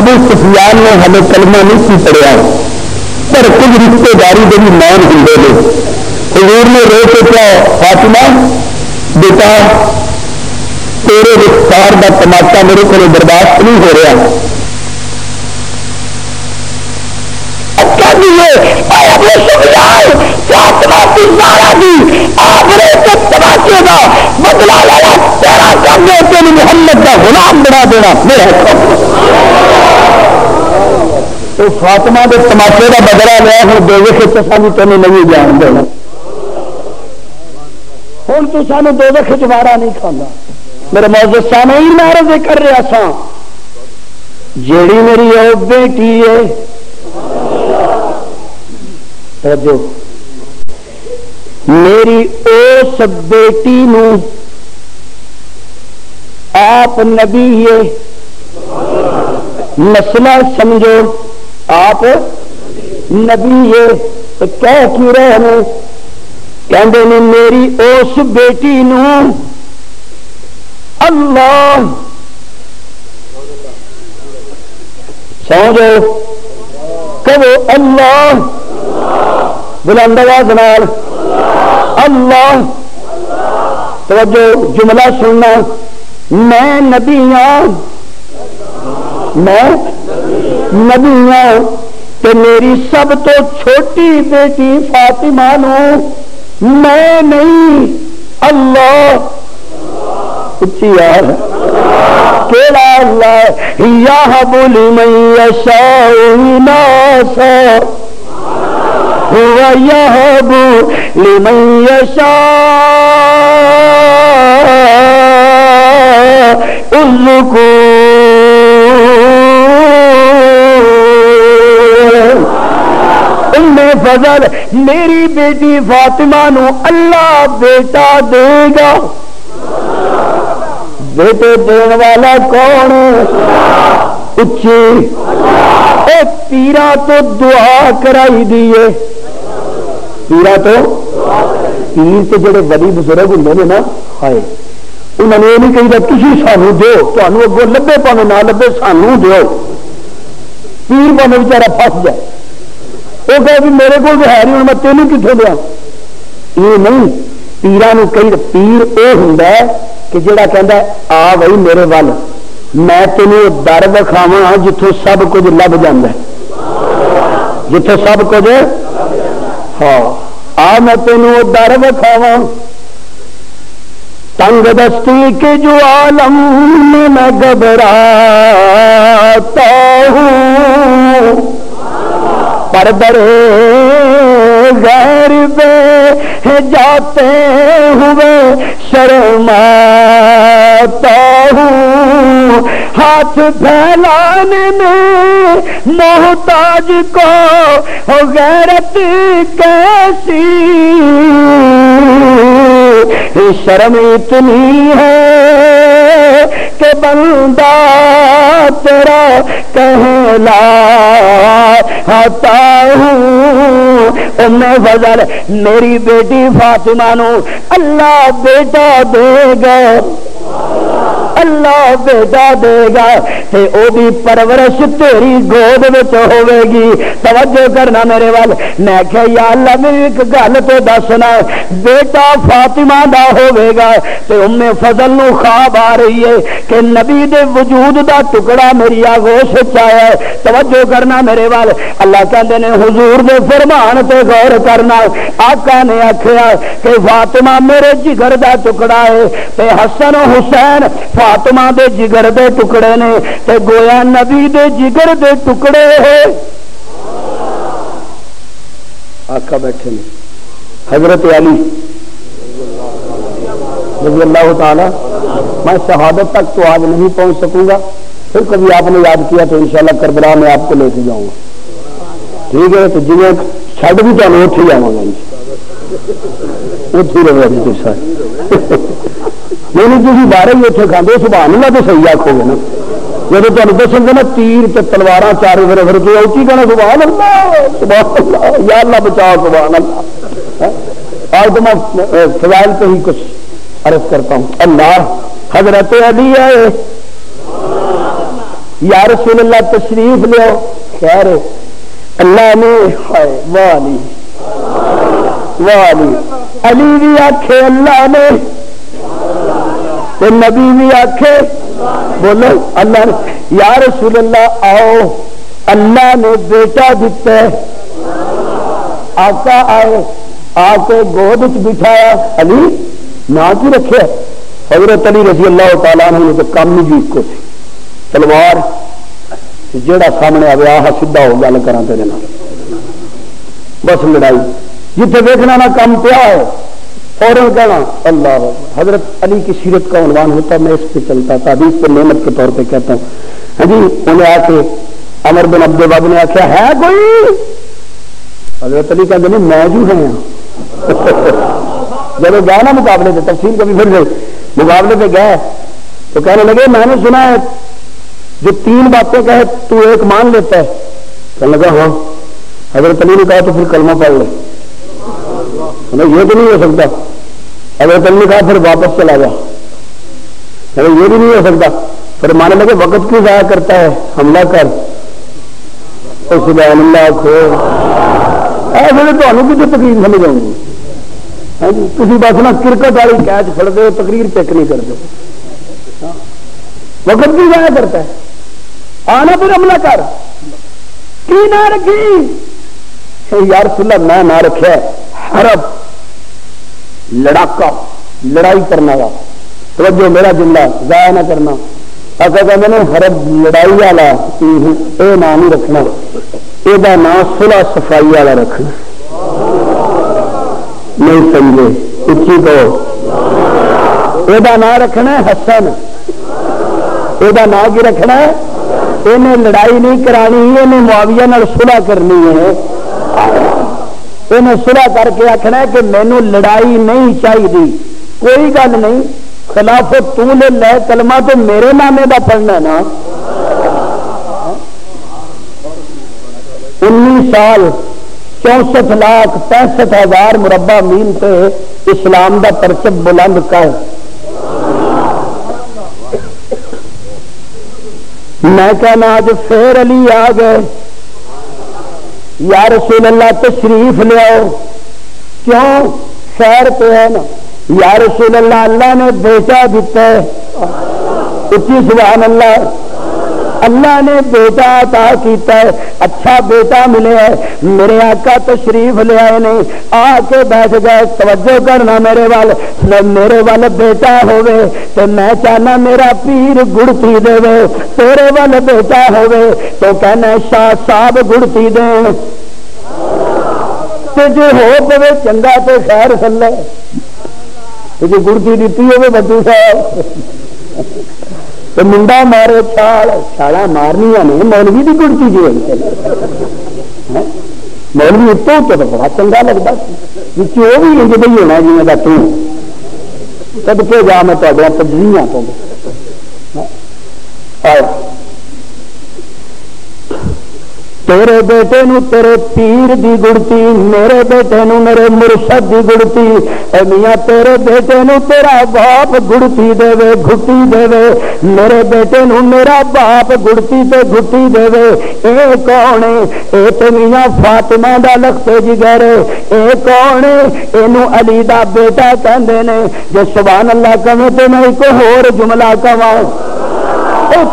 ابو سفیان نے ہمیں کلمہ نہیں سی پڑھیا پر کچھ رشتے داری کے بھی مان ہوں نے. حضور نے رو کے کیا فاطمہ بیٹا تیرے رخسار کا تماچا میرے کو برداشت نہیں ہو رہا. تماچے کا بدلا لایا تیرا کرنے تین محمد کا غلام بنا دینا میرا تو فاطمہ کے تماچے کا بدلا لیا ہوں دو وقت سانو تینوں نہیں جان دینا ہوں تو سانو دو وقت دوبارہ نہیں کھانا. میرے معزز سامعین میں عرض کر رہا سا جیڑی میری او بیٹی ہے جو میری اس بیٹی نو آپ نبی ہے مسئلہ سمجھو آپ نبی ہے تو کہہ کی رہے ہیں کہندے نے میری اس بیٹی نو اللہ سمجھو کہو اللہ بلند آواز نال اللہ. توجہ جملہ سننا میں نبی ہوں کہ میری سب تو چھوٹی بیٹی فاطمہ نو میں نہیں اللہ اچھی یار کیڑا اللہ یہب لمن یشاء اناثا وَيَهَبُ لِمَن يَشَاءُ ام فضل میری بیٹی فاطمہ نو اللہ بیٹا دے گا. بیٹے دین والا کون؟ اچھی پیرا تو دعا کرائی دیے. پیرا تو پیر تو جڑے ولی بزرگ ہوں نے نا ہائے انہوں نے یہ نہیں کہی تھی سانو دو تمہیں اگوں لبے پاوے نہ لبے سانو دو. پیر پاوے بچارا پھس جائے وہ کہ بھی میرے کو ہے نہیں ہوں میں تینوں کتوں دیا. یہ نہیں پیران کئی پیر یہ ہوں کہ جڑا کہہ آ بھائی میرے ول میں تینوں در وکھاوا جتوں سب کچھ لب جاتا ہے. جتوں سب کچھ ہاں آ میں تینوں در وکھاوا. تنگ دستی کے جو عالم میں میں گھبراتا ہوں پر در غیر بے جاتے ہوئے شرماتا ہوں. ہاتھ پھیلانے میں محتاج کو غیرت کیسی شرم اتنی ہے کہ بندہ تیرا کہلاتا ہوں. ام فضل میری بیٹی فاطمہ نو اللہ بیٹا دے گا. اللہ بیٹا دے گا تے او بھی پرورش تیری گود وچ ہوے گی. توجہ کرنا میرے وال. میں کہ یا اللہ میری ایک گل تو دسنا بیٹا فاطمہ دا ہوے گا تے ام فضل نو خواب آ رہی ہے کہ نبی دے وجود دا ٹکڑا میری آغوش وچ آیا ہے. توجہ کرنا میرے وال. اللہ کہندے نے حضور دے فرمان تے غور کرنا. آقا نے آکھیا کہ فاطمہ میرے جگر دا ٹکڑا ہے تے حسن و حسین فاطمہ دے جگر دے ٹکڑے نے تے گویا نبی دے جگر دے ٹکڑے ہے. آقا بیٹھے نے حضرت علی رضی اللہ تعالی. میں شہادت تک تو آج نہیں پہنچ سکوں گا پھر کبھی آپ نے یاد کیا تو انشاءاللہ کربلا میں آپ کو لے کے جاؤں گا. ٹھیک ہے تو جی چھڈ بھی تو اٹھ ہی جاؤں گا اٹھ ہی رہے گی سر. نہیں تھی بارے ہی اتنے کھانے سبحان اللہ تو صحیح آخو گے نا. جب تمہیں دسیں گے نا تیر تے تلوار چارے پھر پھر کے اچھی کہنا سبحان اللہ یا اللہ بچاؤ سبحان اللہ. آج تو میں فضائل پہ ہی کچھ عرض کرتا ہوں. اللہ حضرت علی ہے یا رسول اللہ تشریف لو. خیر اللہ نے والی والی علی بھی آکھے اللہ نے نبی بھی آکھے بولو اللہ نے. یا رسول اللہ آؤ اللہ نے بیٹا دیتا ہے. آقا آئے آ کے گود بٹھایا. علی نہ کی رکھے حضرت علی رضی اللہ تعالیٰ عنہ تو کم ہی جیت کو سی تلوار جیڑا سامنے آئے آ سیدھا ہو گل کرا تیرے نال بس لڑائی جتنے دیکھنا نہ کم پیا ہے فوراً کہنا اللہ. حضرت علی کی سیرت کا عنوان ہوتا میں اس پہ چلتا تھا حدیث پہ نعمت کے طور پہ کہتا ہوں. ہاں جی انہیں آ کے عمر بن عبد الوہاب نے آخیا ہے کوئی. حضرت علی کہتے ہیں میں جو ہیں جب گئے نا مقابلے سے تفصیل کبھی پھر گئے مقابلے پہ گئے تو کہنے لگے میں نے سنا ہے جو 3 باتیں کہے تو ایک مان لیتا ہے. کہنے لگا ہاں. حضرت علی نے کہا تو پھر کلمہ پڑھ لے. یہ تو نہیں ہو سکتا. حضرت علی نے کہا پھر واپس چلا جا. یہ بھی نہیں ہو سکتا. پھر مانے لگے وقت کیوں ضائع کرتا ہے حملہ کر. سبحان اللہ کھو ایسے تمہیں کی تقریر سمجھ آؤں گی. تھی بس نا کرکٹ والی کیچ پھڑ دو تقریر چیک نہیں کرتے. وقت کیوں ضائع کرتا ہے. آنا پھر حملہ کر. کی نہ رکھی یا رسول اللہ میں نہ رکھا حرب لڑاکا لڑائی کرنا وا. توجہ میرا جملہ ضائع نہ کرنا. ایسا کہتے ہیں حرب لڑائی والا یہ نام نہیں رکھنا. یہ نام صلح صفائی والا رکھنا. نہیں سمجھے اچھی تو یہ نام رکھنا حسن یہ نام کی رکھنا ہے؟ انہیں لڑائی نہیں کرانی، انہیں معاویہ نال صلح کرنی ہے، انہیں صلح کر کے آخنا ہے کہ مینوں لڑائی نہیں چاہیے، کوئی گل نہیں، خلافت تو لے کلمہ تو میرے نامے دا پڑھنا نا۔ 19 سال 64,65,000 مربع میل پہ اسلام دا پرچم بلند کر، میں کہنا آج پھر علی آ گئے، یا رسول اللہ تشریف لے آؤ، کیوں خیر پہ ہے نا، یا رسول اللہ اللہ نے بیٹا دیتا ہے، اچھی سبحان اللہ، اللہ نے بیٹا عطا کیتا ہے، اچھا بیٹا ملے ہے، میرے آقا تشریف لے آئے نے، آ کے بیٹھ گئے، توجہ کرنا میرے وال بیٹا ہوئے تو میں چاہنا میرا پیر گڑتی دے، تیرے وال بیٹا ہوئے تو کہنا شاہ صاحب گڑتی دے، جو ہو پوے چنگا تو خیر سلے، جو گڑتی دیتی ہوئے بدو صاحب تو منڈا مارے چھالا مارنیا نے، مولوی کی گڑتی جو مولوی اتوں تو بڑا چنگا لگتا، وہ بھی انج نہیں ہونا جی میں تب کے جا میں تجزیہ تو تیرے بیٹے نو تیرے پیر دی گڑتی، میرے بیٹے نو میرے مرشد دی گڑتی، اے میاں تیرے بیٹے نو تیرا باپ گڑتی دے گھٹی دے، میرے بیٹے نو میرا باپ گڑتی تے گھٹی دے، اے کون ہے؟ اے تے میاں فاطمہ دا لخت جگر، اے کون ہے؟ اینو علی دا بیٹا کہندے نے، جو سبحان اللہ کہے تے میں ایک ہور جملہ کہواں،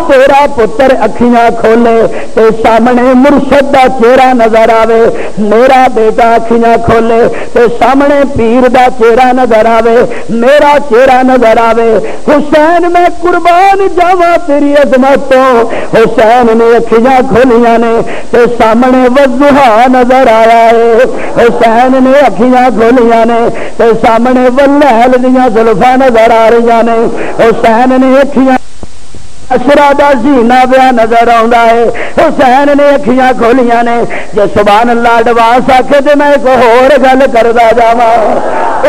تیرا پتر اکھیاں کھولے تے سامنے مرشد دا چہرہ نظر آوے، میرا بیٹا اکھیاں کھولے تے سامنے پیر دا چہرہ نظر آوے، میرا چہرہ نظر آوے، حسین میں قربان جاواں تیری عظمت تو، حسین نے اکھیاں کھولیاں نے تے سامنے وضحا نظر آیا ہے، حسین نے اکھیاں کھولیاں نے تے سامنے واللیل دیاں زلفاں نظر آ رہی نے، حسین نے اکھیاں اشرا دا زینہ پیا نظر آندا ہے، حسین نے اکھیاں کھولیاں نے، جے سبحان اللہ اڈوانس آکھے تے میں ایک ہور گل کردا جاواں،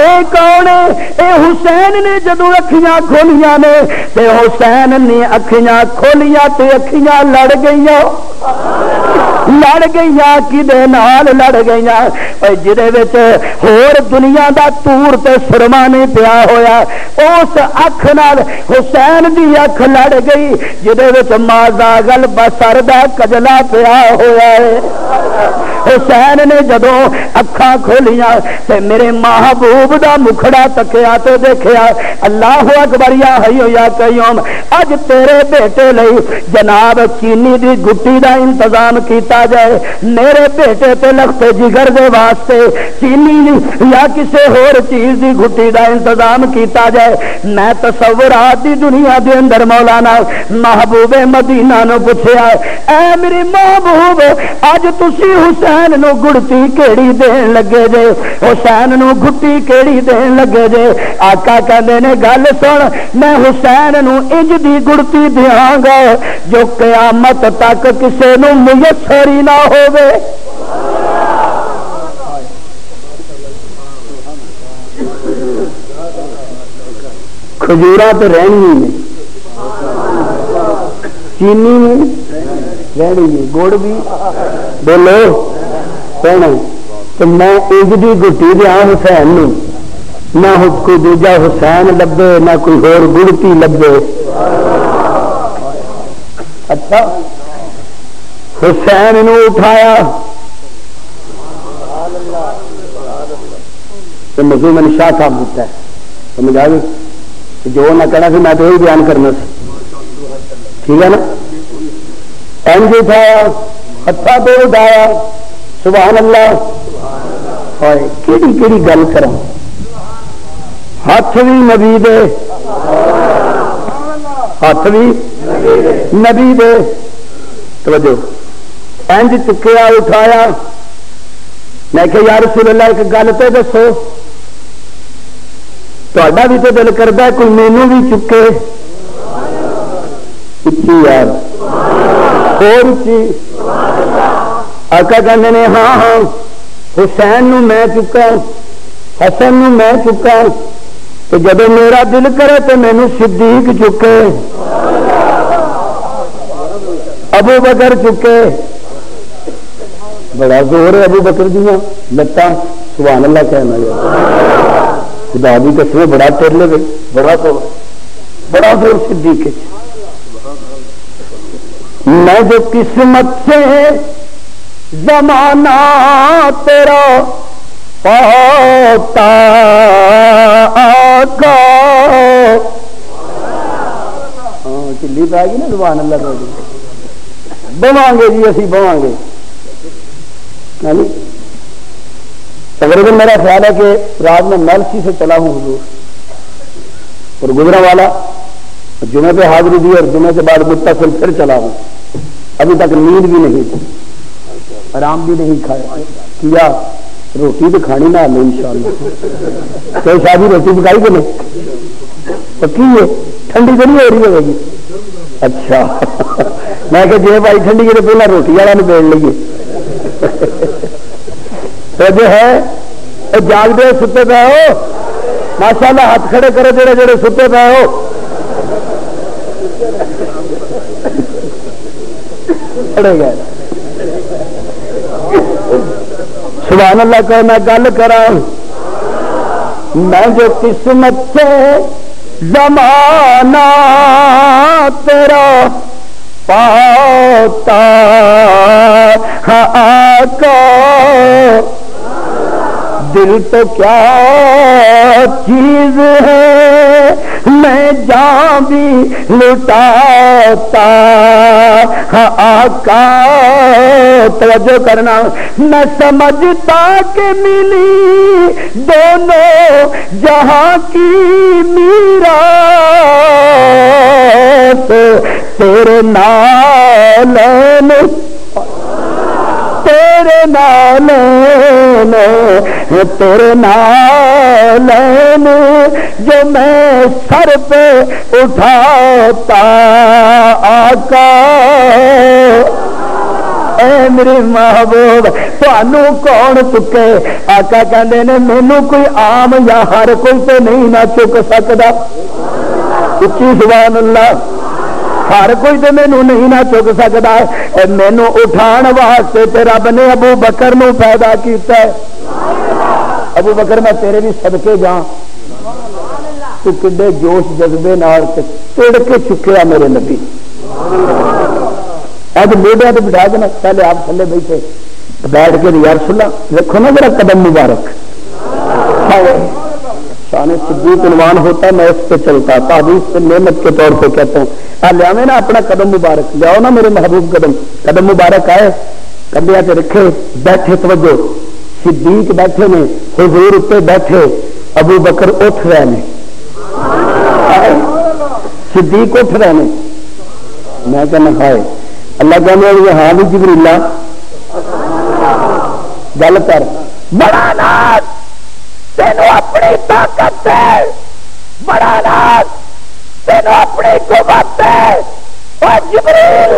اے کون ہے؟ اے حسین نے جدوں اکھیاں کھولیاں نے تے حسین نے اکھیاں کھولیاں تے اکھیاں لڑ گئیاں کدے نال لڑ گئیاں، جدے وچ ہور دنیا دا تور تے سرما نہیں پیا ہویا، اس اکھ نال حسین دی اکھ لڑ گئی جدے وچ مازاغل بصر دا کجلا پیا ہویا ہے۔ حسین نے جدوں اکھاں کھولیاں تے میرے محبوب دا مکھڑا تکیا تے دیکھیا، اللہ اکبر یا حی یا قیوم، اج تیرے بیٹے لئی جناب چینی دی گٹی دا انتظام کیتا جائے، میرے بیٹے تے لخت جگر دے واسطے چینی یا کسے ہور چیز دی گٹی دا انتظام کیتا جائے، میں تصورات دی دنیا دے اندر مولانا محبوب مدینہ نو پوچھیا، اے میری محبوب اج تسی حسین نو گڑتی کیڑی دین لگے جے، حسین نو گھٹی کیڑی دین لگے جے؟ آقا کہندے نے گل سن، میں حسین نو انج دی گڑتی دیاں گا جو قیامت تک کسے نو میسر ہی نہ ہووے۔ کھجوراں تے رہنی نے، چینی میں رہنی، گڑ بھی بولو کہنا، تو میں انج دی گٹی دیا حسین نو، نہ کوئی دوجا حسین لبے نہ کوئی ہور گڑتی لبے۔ اچھا حسین نو اٹھایا تو مجھے میں نے شاہ صاحب دیتا ہے، سمجھ آ گئی، جو نہ کہنا سی میں تو یہی بیان کرنا سی، ٹھیک ہے نا؟ اینج اٹھایا، ہتھا پہ اٹھایا، سبحان اللہ، کیڑی کیڑی گل کرا، ہاتھ بھی نبی دے، ہاتھ بھی نبی دے، توجہ، اینج چکیا اٹھایا، میں کہ یا رسول اللہ ایک گل تو دسو، تہاڈا بھی تو دل کردا کوئی مینوں بھی چکے، اچھی یار اور اچھی آقا کہندے نے ہاں ہاں حسین نو میں چکا حسن نو میں چکا تو جب میرا دل کرے تو مینو صدیق چکے ابو بکر چکے بڑا زور ہے ابو بکر دیا لتاں سبحان اللہ کہنا خدا دی قسم بڑا ٹرلے گئے بڑا زور صدیق ہے میں جو قسمت سے زمانہ تیرا پاتا آقا چلی پائے گی نا سبحان اللہ بواں گے جی اسی بواں گے تقریباً میرا خیال ہے کہ رات میں میلسی سے چلا ہوں حضور اور گزرا والا جمعے پہ حاضری دی اور جمعے کے بعد متصل پھر چلا ہوں ابھی تک نیند بھی نہیں آرام بھی نہیں کھایا کیا روٹی تو کھانی نہ لے انشاءاللہ کوئی شادی روٹی پکائی کہ نہیں پکی ہے ٹھنڈی تو نہیں ہو رہی ہوگی اچھا میں کہ جی بھائی ٹھنڈی کی تو پہلے روٹی والا نے بیڑ لیے تو جو ہے جاگ دے ستے پے ہو ماشاء اللہ ہاتھ کھڑے کرو جڑے جڑے ستے پے ہو کھڑے گئے سبحان اللہ کہ میں گل کرا میں جو قسمت سے زمانہ تیرا پاتا ہاں آقا دل تو کیا چیز ہے میں جان بھی لٹاتا ہاں آقا توجہ کرنا میں سمجھتا کہ ملی دونوں جہاں کی میراث تیرے نالین تیرے نالین جو میں سر پہ اٹھاتا آقا اے میرے محبوب تانوں کون چکے آقا کہندے نے مینوں کوئی عام یا ہر کوئی تو نہیں نہ چک سکدا اچھی سبحان اللہ ہر کوئی تو مینوں نہیں نہ چک سکتا مینوں اٹھان واسطے تے رب نے ابو بکر نو پیدا کیتا ہے ابو بکر میں تیرے بھی صدقے جاں تو کڈے جوش جذبے نال توڑ کے چکیا میرے نبی اج موڈیا تو بٹھا کے نا پہلے آپ تھلے بیٹھے بیٹھ کے یا رسول اللہ دیکھو نا میرا قدم مبارک شان صدیق عنوان ہوتا ہے میں اس پہ چلتا تحدیث سے نعمت کے طور پہ کہتا ہوں لیا نا اپنا قدم مبارک لیاؤ نا میرے محبوب قدم مبارک آئے کندھے سے رکھے بیٹھے توجہ صدیق بیٹھے نے حضور پہ بیٹھے ابو بکر اٹھ رہے ہیں صدیق اٹھ رہے ہیں میں کہنا کھائے اللہ کہنے والی ہاں بھی جبریل گل کر بڑا ناز تینوں اپنی طاقت ہے بڑا ناز تینوں اپنی قوت ہے اور جبریل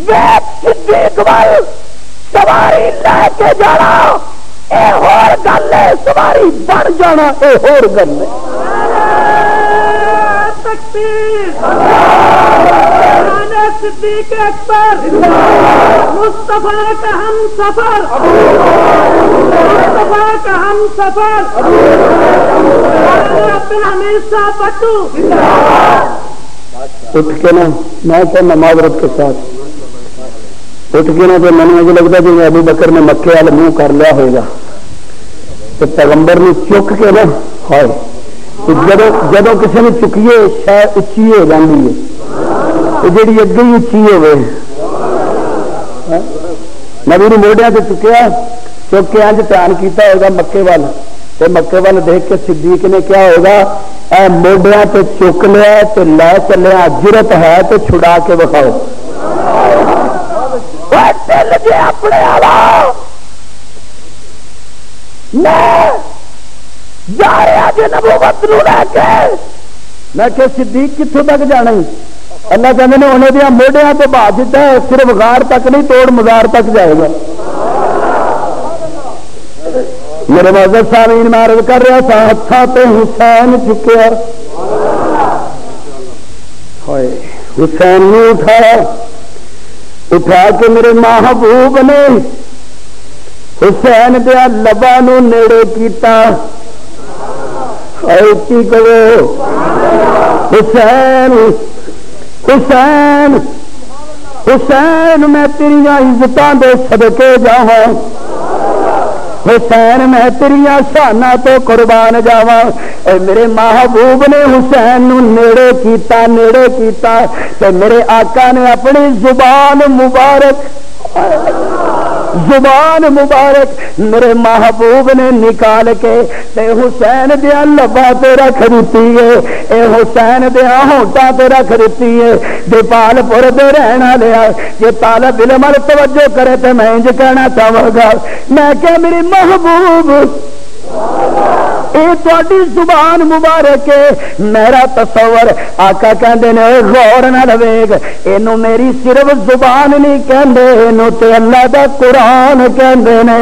ویب صدیق وال سواری لے کے جانا اے ہور گل ہے سواری بن جانا اے ہور گل ہے تکبیر صدیق اکبر مصطفیٰ کا ہم سفر مصطفیٰ کا ہم سفر ہمیشہ بٹو اٹھ کے نا میں تو معذرت کے ساتھ اٹھ کے نا تو میں مجھے لگتا کہ ابو بکر نے مکے والے منہ کر لیا ہوئے گا تو پیغمبر نے چک کے نا ہائے جدو کسی نے چکیے شاید اچھی ہو جاتی ہے جیڑی اگے ہی اچھی ہوئے نبی نے موڈیا سے چکیا چک کے انج دھیان کیتا ہوگا مکے وال تے مکے وال دیکھ کے صدیق نے کیا ہوگا اے موڈیا تے چک لیا تے لے چلیا جرت ہے تے چھڑا کے بکھاؤ دل جی اپنے والا جا رہا جی نبوت نو لے کے میں کہ صدیق کتوں تک جانا اللہ کہتے ہیں انہیں دیا موڈیا تو بھا دیتا ہے، صرف غار تک نہیں توڑ مزار تک جائے گا۔ میرے معزز سامعین میں عرض کر رہا تھا ہاتھاں تے حسین چکیا، حسین نے اٹھا کے میرے محبوب نے حسین دیا لبا نو نیڑے کیتا، کی کرو حسین حسین حسین میں تیری عزتاں دے صدقے جاواں، حسین میں تیریا شانہ تو قربان جاواں۔ اے میرے محبوب نے حسین نو نیڑے کیتا تے میرے آقا نے اپنی زبان مبارک میرے محبوب نے نکال کے تے حسین دیا لبا تے رکھ دیتی ہے، اے حسین دیا ہونٹاں تے رکھ دیتی ہے۔ دیپال پور دے رہنا لیا یہ طالب علم توجہ کرے تے میں انج کہنا چاہوں گا، میں کہ میری محبوب اے تواڈی زبان مبارک ہے، میرا تصور آقا کہندے نے غور نال ویکھ، اینو میری صرف زبان نہیں کہندے، اینو تے اللہ دا قرآن کہندے نے،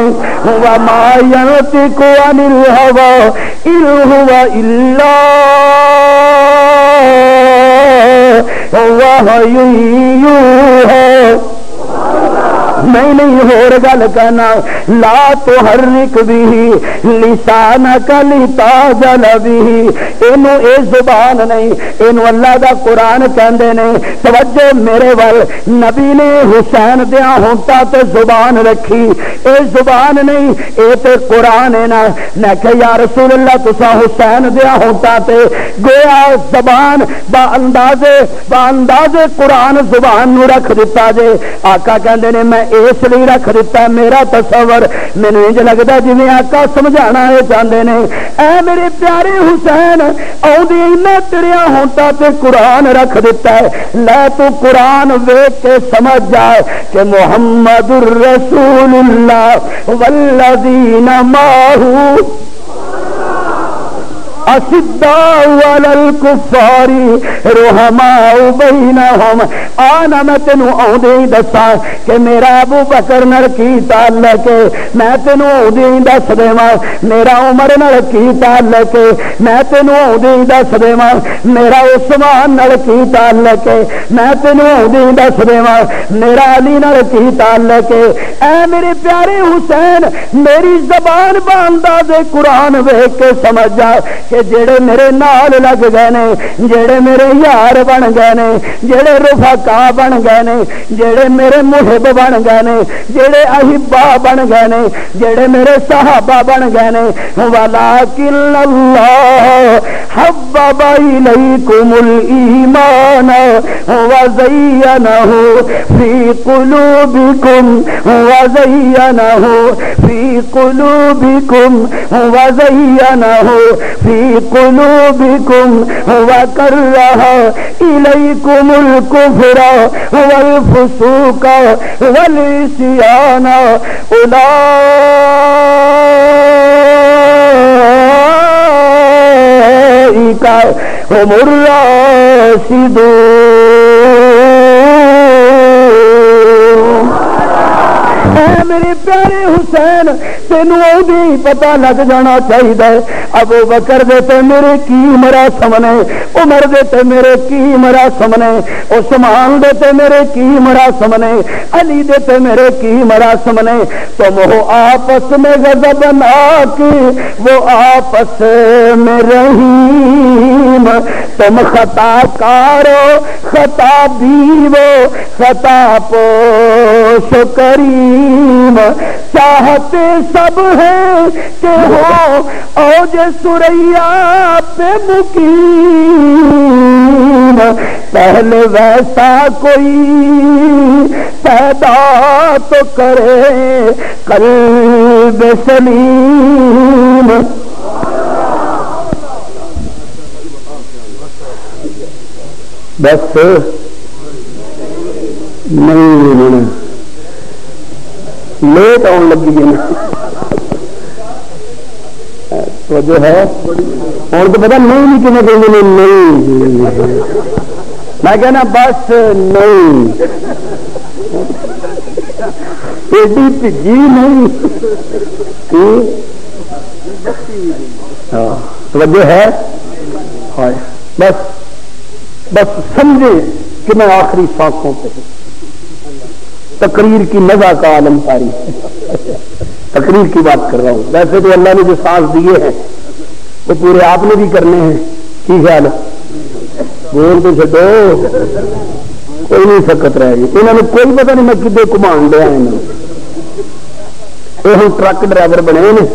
وما ينطق عن الهوى إن هو إلا وحي يوحى۔ میں نہیں ہور گل کہنا، لا تحرک بھی لسانک لتعجل بھی، اینو اے زبان نہیں، اینو اللہ دا قرآن کہندے نے۔ توجہ میرے ول، نبی نے حسین دیا ہونٹاں تے زبان رکھی، اے زبان نہیں اے تے قرآن ہے نا۔ میں کہ یا رسول اللہ تساں حسین دیا ہونٹاں تے گویا زبان با انداز قرآن زبان نو رکھ دیتا جے۔ آقا کہندے نے میں اس لیے رکھ دیتا، میرا تصور مینوں انج لگدا جویں آقا سمجھانا ہے چاہندے نے، اے میرے پیارے حسین آؤندی میں تیرے ہونٹاں تے قرآن رکھ دیتا ہے، لے تو قرآن ویکھ کے سمجھ جا کہ محمد الرسول اللہ والذین معہ اشداء علی الکفار رحماء بینہم۔ آنا میں تینوں آؤندے دساں کہ میرا ابو بکر نال کی تعلق ہے، میں تینوں آؤندے دس دیواں میرا عمر نال کی تعلق ہے، میں تینوں آؤندے دس دیواں میرا عثمان نال کی تعلق ہے، میں تینوں آؤندے دس دیواں میرا علی نال کی تعلق ہے۔ اے میرے پیارے حسین میری زبان بانداز قرآن ویکھ کے سمجھ جا کہ جڑے میرے نال لگ گئے نے، جڑے میرے یار بن گئے نے، جڑے رفقا بن گئے نے، جڑے میرے محب بن گئے نے، جڑے احبا بن گئے نے، جڑے میرے صحابہ بن گئے نے، ولکن اللہ حبب الیکم الایمان وزینہ فی قلوبکم وزینہ فی قلوبکم وزینہ فی قلوبکم وکرہ الیکم الکفر والفسوق والعصیان اولئک هم الراشدون۔ اے میرے پیارے حسین تینوں بھی پتہ لگ جانا چاہیے، ابو بکر دے تے میرے کی مراسم نے، عمر دے تے میرے کی مراسم نے، عثمان دے تے میرے کی مراسم نے، علی دے تے میرے کی مراسم نے۔ تم ہو آپس میں غضبناک وہ آپس میں رحیم، تم خطا کارو خطا بیو خطا پوش کریم، چاہتے سب ہیں کہ ہو اوج سریا پہ مقیم، پہلے ویسا کوئی پیدا تو کرے قلب سلیم۔ بس نہیں لیٹ آن لگی جو ہے اور تو پتا نہیں کہ نہیں میں کہنا بس نہیں ایڈی بھجی نہیں توجہ ہے بس بس سمجھے کہ میں آخری سانسوں پہ تقریر کی مزہ کا عالم کاری تقریر کی بات کر رہا ہوں. ویسے تو اللہ نے جو سانس دیے ہیں وہ پورے آپ نے بھی کرنے ہیں. کی خیال ہے بول تو چڈو کوئی نہیں سکت رہے گی. انہوں نے کوئی پتہ نہیں میں کدے گھمان دیا یہ ہوں ٹرک ڈرائیور بنے نے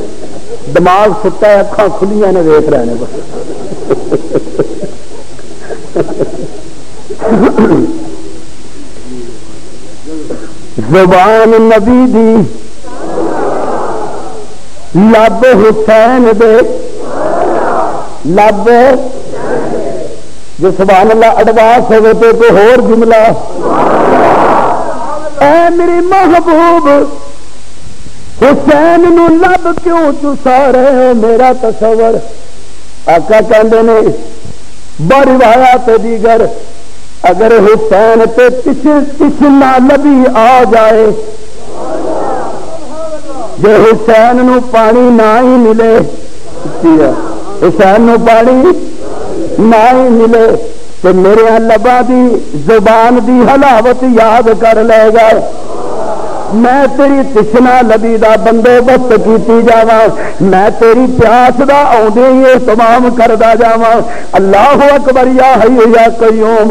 دماغ ستا ہے اکھاں کھلیاں نے ویخ رہے ہیں زبان نبی دی لب حسین دے لب جو سبحان اللہ اڈواس ہوئے تو کوئی ہور جملہ اے میری محبوب حسین نو لب کیوں چسا رہے ہو میرا تصور. آقا کہندے نے بروایات دیگر اگر حسین تے تشنا لبی آ جائے جو حسین نو پانی نہ ہی ملے حسین نو پانی نہ ہی ملے تو میرے لباں دی زبان دی حلاوت یاد کر لے گا. میں تیری تشنا لبی دا بندوبست کیتی جاواں میں تیری پیاس دا آدھے ہی اہتمام کردا جاواں. اللہ اکبر یا حی یا قیوم.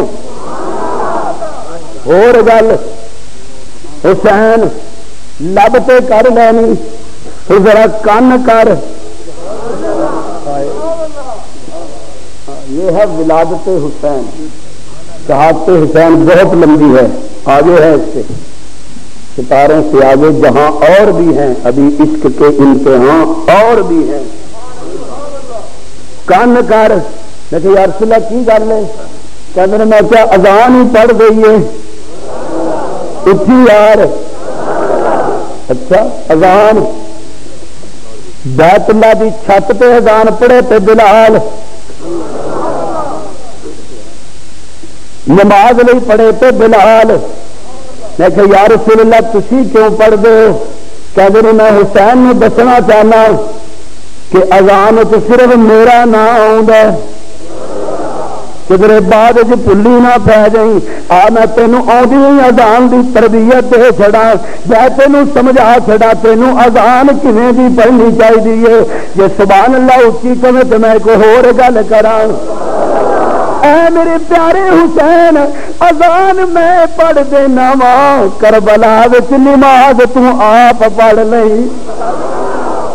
اور گل حسین لب تے کر لینی ذرا کن کر یہ ہے ولادت حسین. شہادت حسین بہت لمبی ہے آگے ہے اس سے ستاروں سے آگے جہاں اور بھی ہیں ابھی عشق کے امتحان اور بھی ہیں. کن کر دیکھیں یا رسول اللہ کی گل ہے کہتے میں کیا اذان ہی پڑھ گئی ہے اٹھی یار. اچھا اذان بیت اللہ دی چھت پہ اذان پڑھے تے بلال نماز نہیں پڑھے تے بلال. میں کہ یا رسول اللہ تسی کیوں پڑھ دو کہتے ہیں میں حسین نے دسنا چاہنا کہ اذان تو صرف میرا نہ آؤں کدھر بعد پلی نہ پی جائیں آ میں تینوں آدھی ہوئی اذان دی تربیت دے چھڑا میں تینوں سمجھا چھڑا تینوں اذان کیویں دی پڑھنی چاہیے. جے سبحان اللہ اچھی کمے تو میں کوئی ہور گل کراں. اے میرے پیارے حسین اذان میں پڑھ دینا وا کربلا وچ نماز تو آپ پڑھ لئی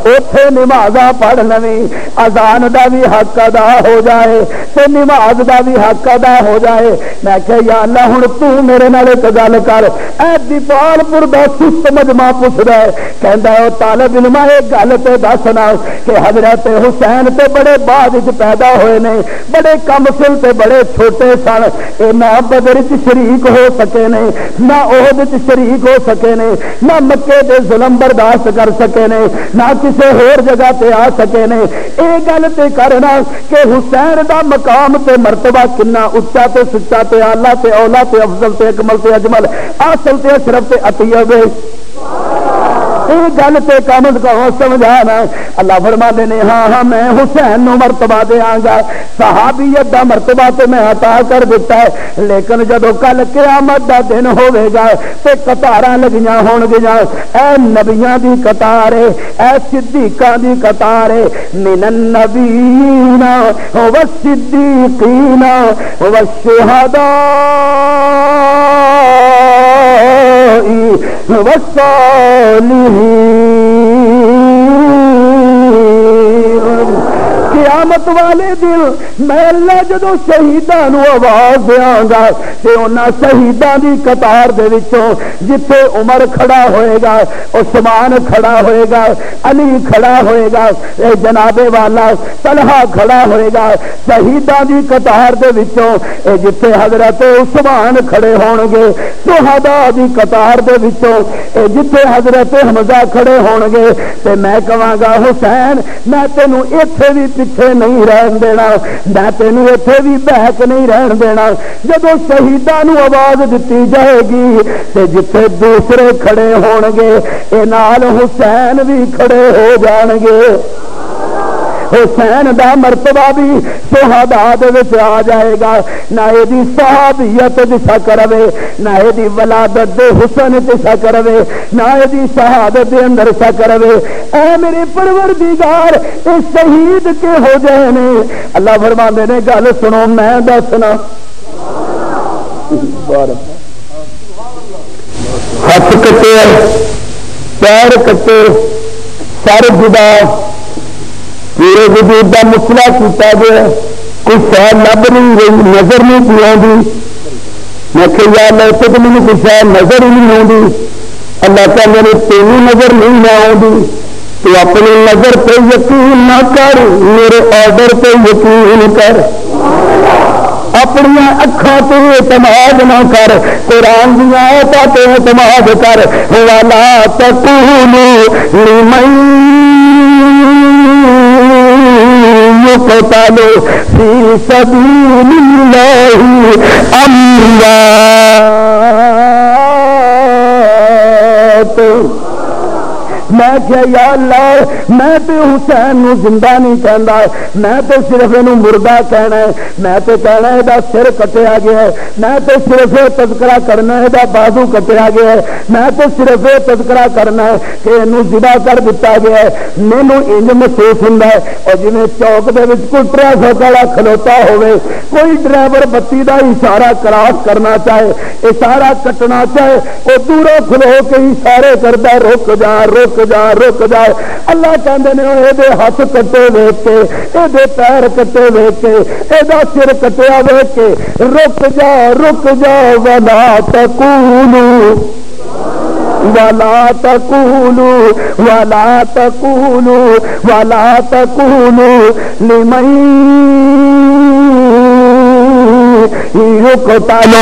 اوتھے نماز پڑھ لویں اذان دا بھی حق ادا ہو جائے تے نماز دا بھی حق ادا ہو جائے. میں کہ یا اللہ ہن تو میرے نال ایک گل کر. اے دیپال پور دا سست مجمع پوچھدا ہے کہندا ہے او طالب علم ایک گل تے دسنا کہ حضرت حسین تے بڑے بعد وچ پیدا ہوئے نے بڑے کم سن تے بڑے چھوٹے سن اے نہ بدر وچ شریک ہو سکے نے نہ احد وچ شریک ہو سکے نے نہ مکے دے ظلم برداشت کر سکے نے نہ کسی ہور جگہ تے آ سکے نے. اے گل تے کرنا کہ حسین دا مقام تے مرتبہ کنا اچا تے سچا تے اعلی تے اولا تے افضل تے اکمل تے اجمل اصل تے اشرف تے اطیب گل تے کم سمجھانا. اللہ فرماتے نے ہاں ہاں میں حسین نو مرتبہ دیاں گا صحابیت دا مرتبہ تے میں عطا کر دیتا ہے لیکن جدو کل قیامت دا دن ہوے گا تے قطاراں لگیاں ہون گیاں اے نبیاں دی قطار اے صدیقاں دی قطار من النبیین والصدیقین والشہداء والصالحین. قیامت والے دن میں اللہ جدو شہیدان آواز دیاں گا تے انہاں شہیدان دی قطار دے وچوں جتھے عمر کھڑا ہوئے گا عثمان کھڑا ہوئے گا علی کھڑا ہوئے گا جناب والا طلحہ کھڑا ہوئے گا شہیدان دی قطار دے وچوں جتھے حضرت عثمان کھڑے ہون گے شہداء دی قطار دے وچوں جتھے حضرت حمزہ کھڑے ہون گے تے میں کہاں گا حسین میں تینوں ایتھے بھی پیچھے نہیں رہن دینا، میں تینوں اتنے بھی بہک نہیں رہن دینا۔ جدو شہیدان آواز دیتی جائے گی تے جتھے دوسرے کھڑے ہون گے اے نال حسین بھی کھڑے ہو جان گے۔ حسین دا مرتبہ بھی شہداء دے وچ آ جائے گا، نہ ایدی صحابیت دسا کروے، نہ ایدی ولادت دے حسن دسا کروے، نہ ایدی شہادت دے اندر سا کروے۔ اے میرے پروردگار اے شہید کے ہو جائے نے۔ اللہ فرماندے نے گل سنو میں دسنا، ہاتھ کٹے، پیر کٹے، سر جدا، پورے وجود کا مسئلہ کیتا گیا، کوئی شاید لب نہیں رہی، نظر نہیں کی آتی۔ میں کہ یا اللہ اتنے تو مجھے کوئی شاید نظر ہی نہیں آتی۔ اللہ تعالیٰ نے تینوں نظر نہیں نہ آتی، تو اپنی نظر پہ یقین نہ کر، میرے آرڈر پہ یقین کر، اپنی اکھاں تے اعتماد نہ کر، قرآن دی آیاتاں تے اعتماد کر۔ وَلَا تَقُولُوا لِمَن يُقْتَلُ فِي سَبِيلِ اللَّهِ أَمْوَاتٌ۔ میں کہ یا اللہ میں تے حسین نو زندہ نہیں کہندا، میں تے صرف اینو مردہ کہنا ہے، میں تے کہنا ہے دا سر کٹیا گیا ہے، میں تے صرف تذکرہ کرنا ہے دا بازو کٹیا گیا ہے، میں تے صرف تذکرہ کرنا ہے کہ اینو ذبح کر دتا گیا ہے۔ مینوں انج محسوس ہوندا ہے اور جویں چوک دے وچ کوئی ٹریفک والا کھلوتا ہوئے، کوئی ڈرائیور بتی دا اشارہ کراس کرنا چاہے، اشارہ کٹنا چاہے، وہ دوروں کھلو کے اشارے کردا رک جا رک جا رک جا۔ اللہ کہندے نے اے دے ہاتھ کٹے ویکھ کے، اے دے پیر کٹے ویکھ کے، اے دا سر کٹیا ویکھ کے رک جا ولا تقولوا ولا تقولوا ولا تقولوا ولا تقولوا لمن يقتل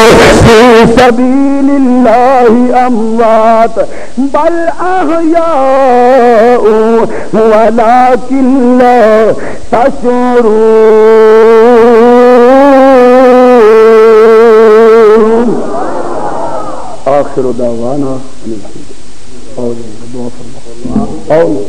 في سبيل الله أموات بل أحياء ولكن لا تشعرون۔ آخر دعوانا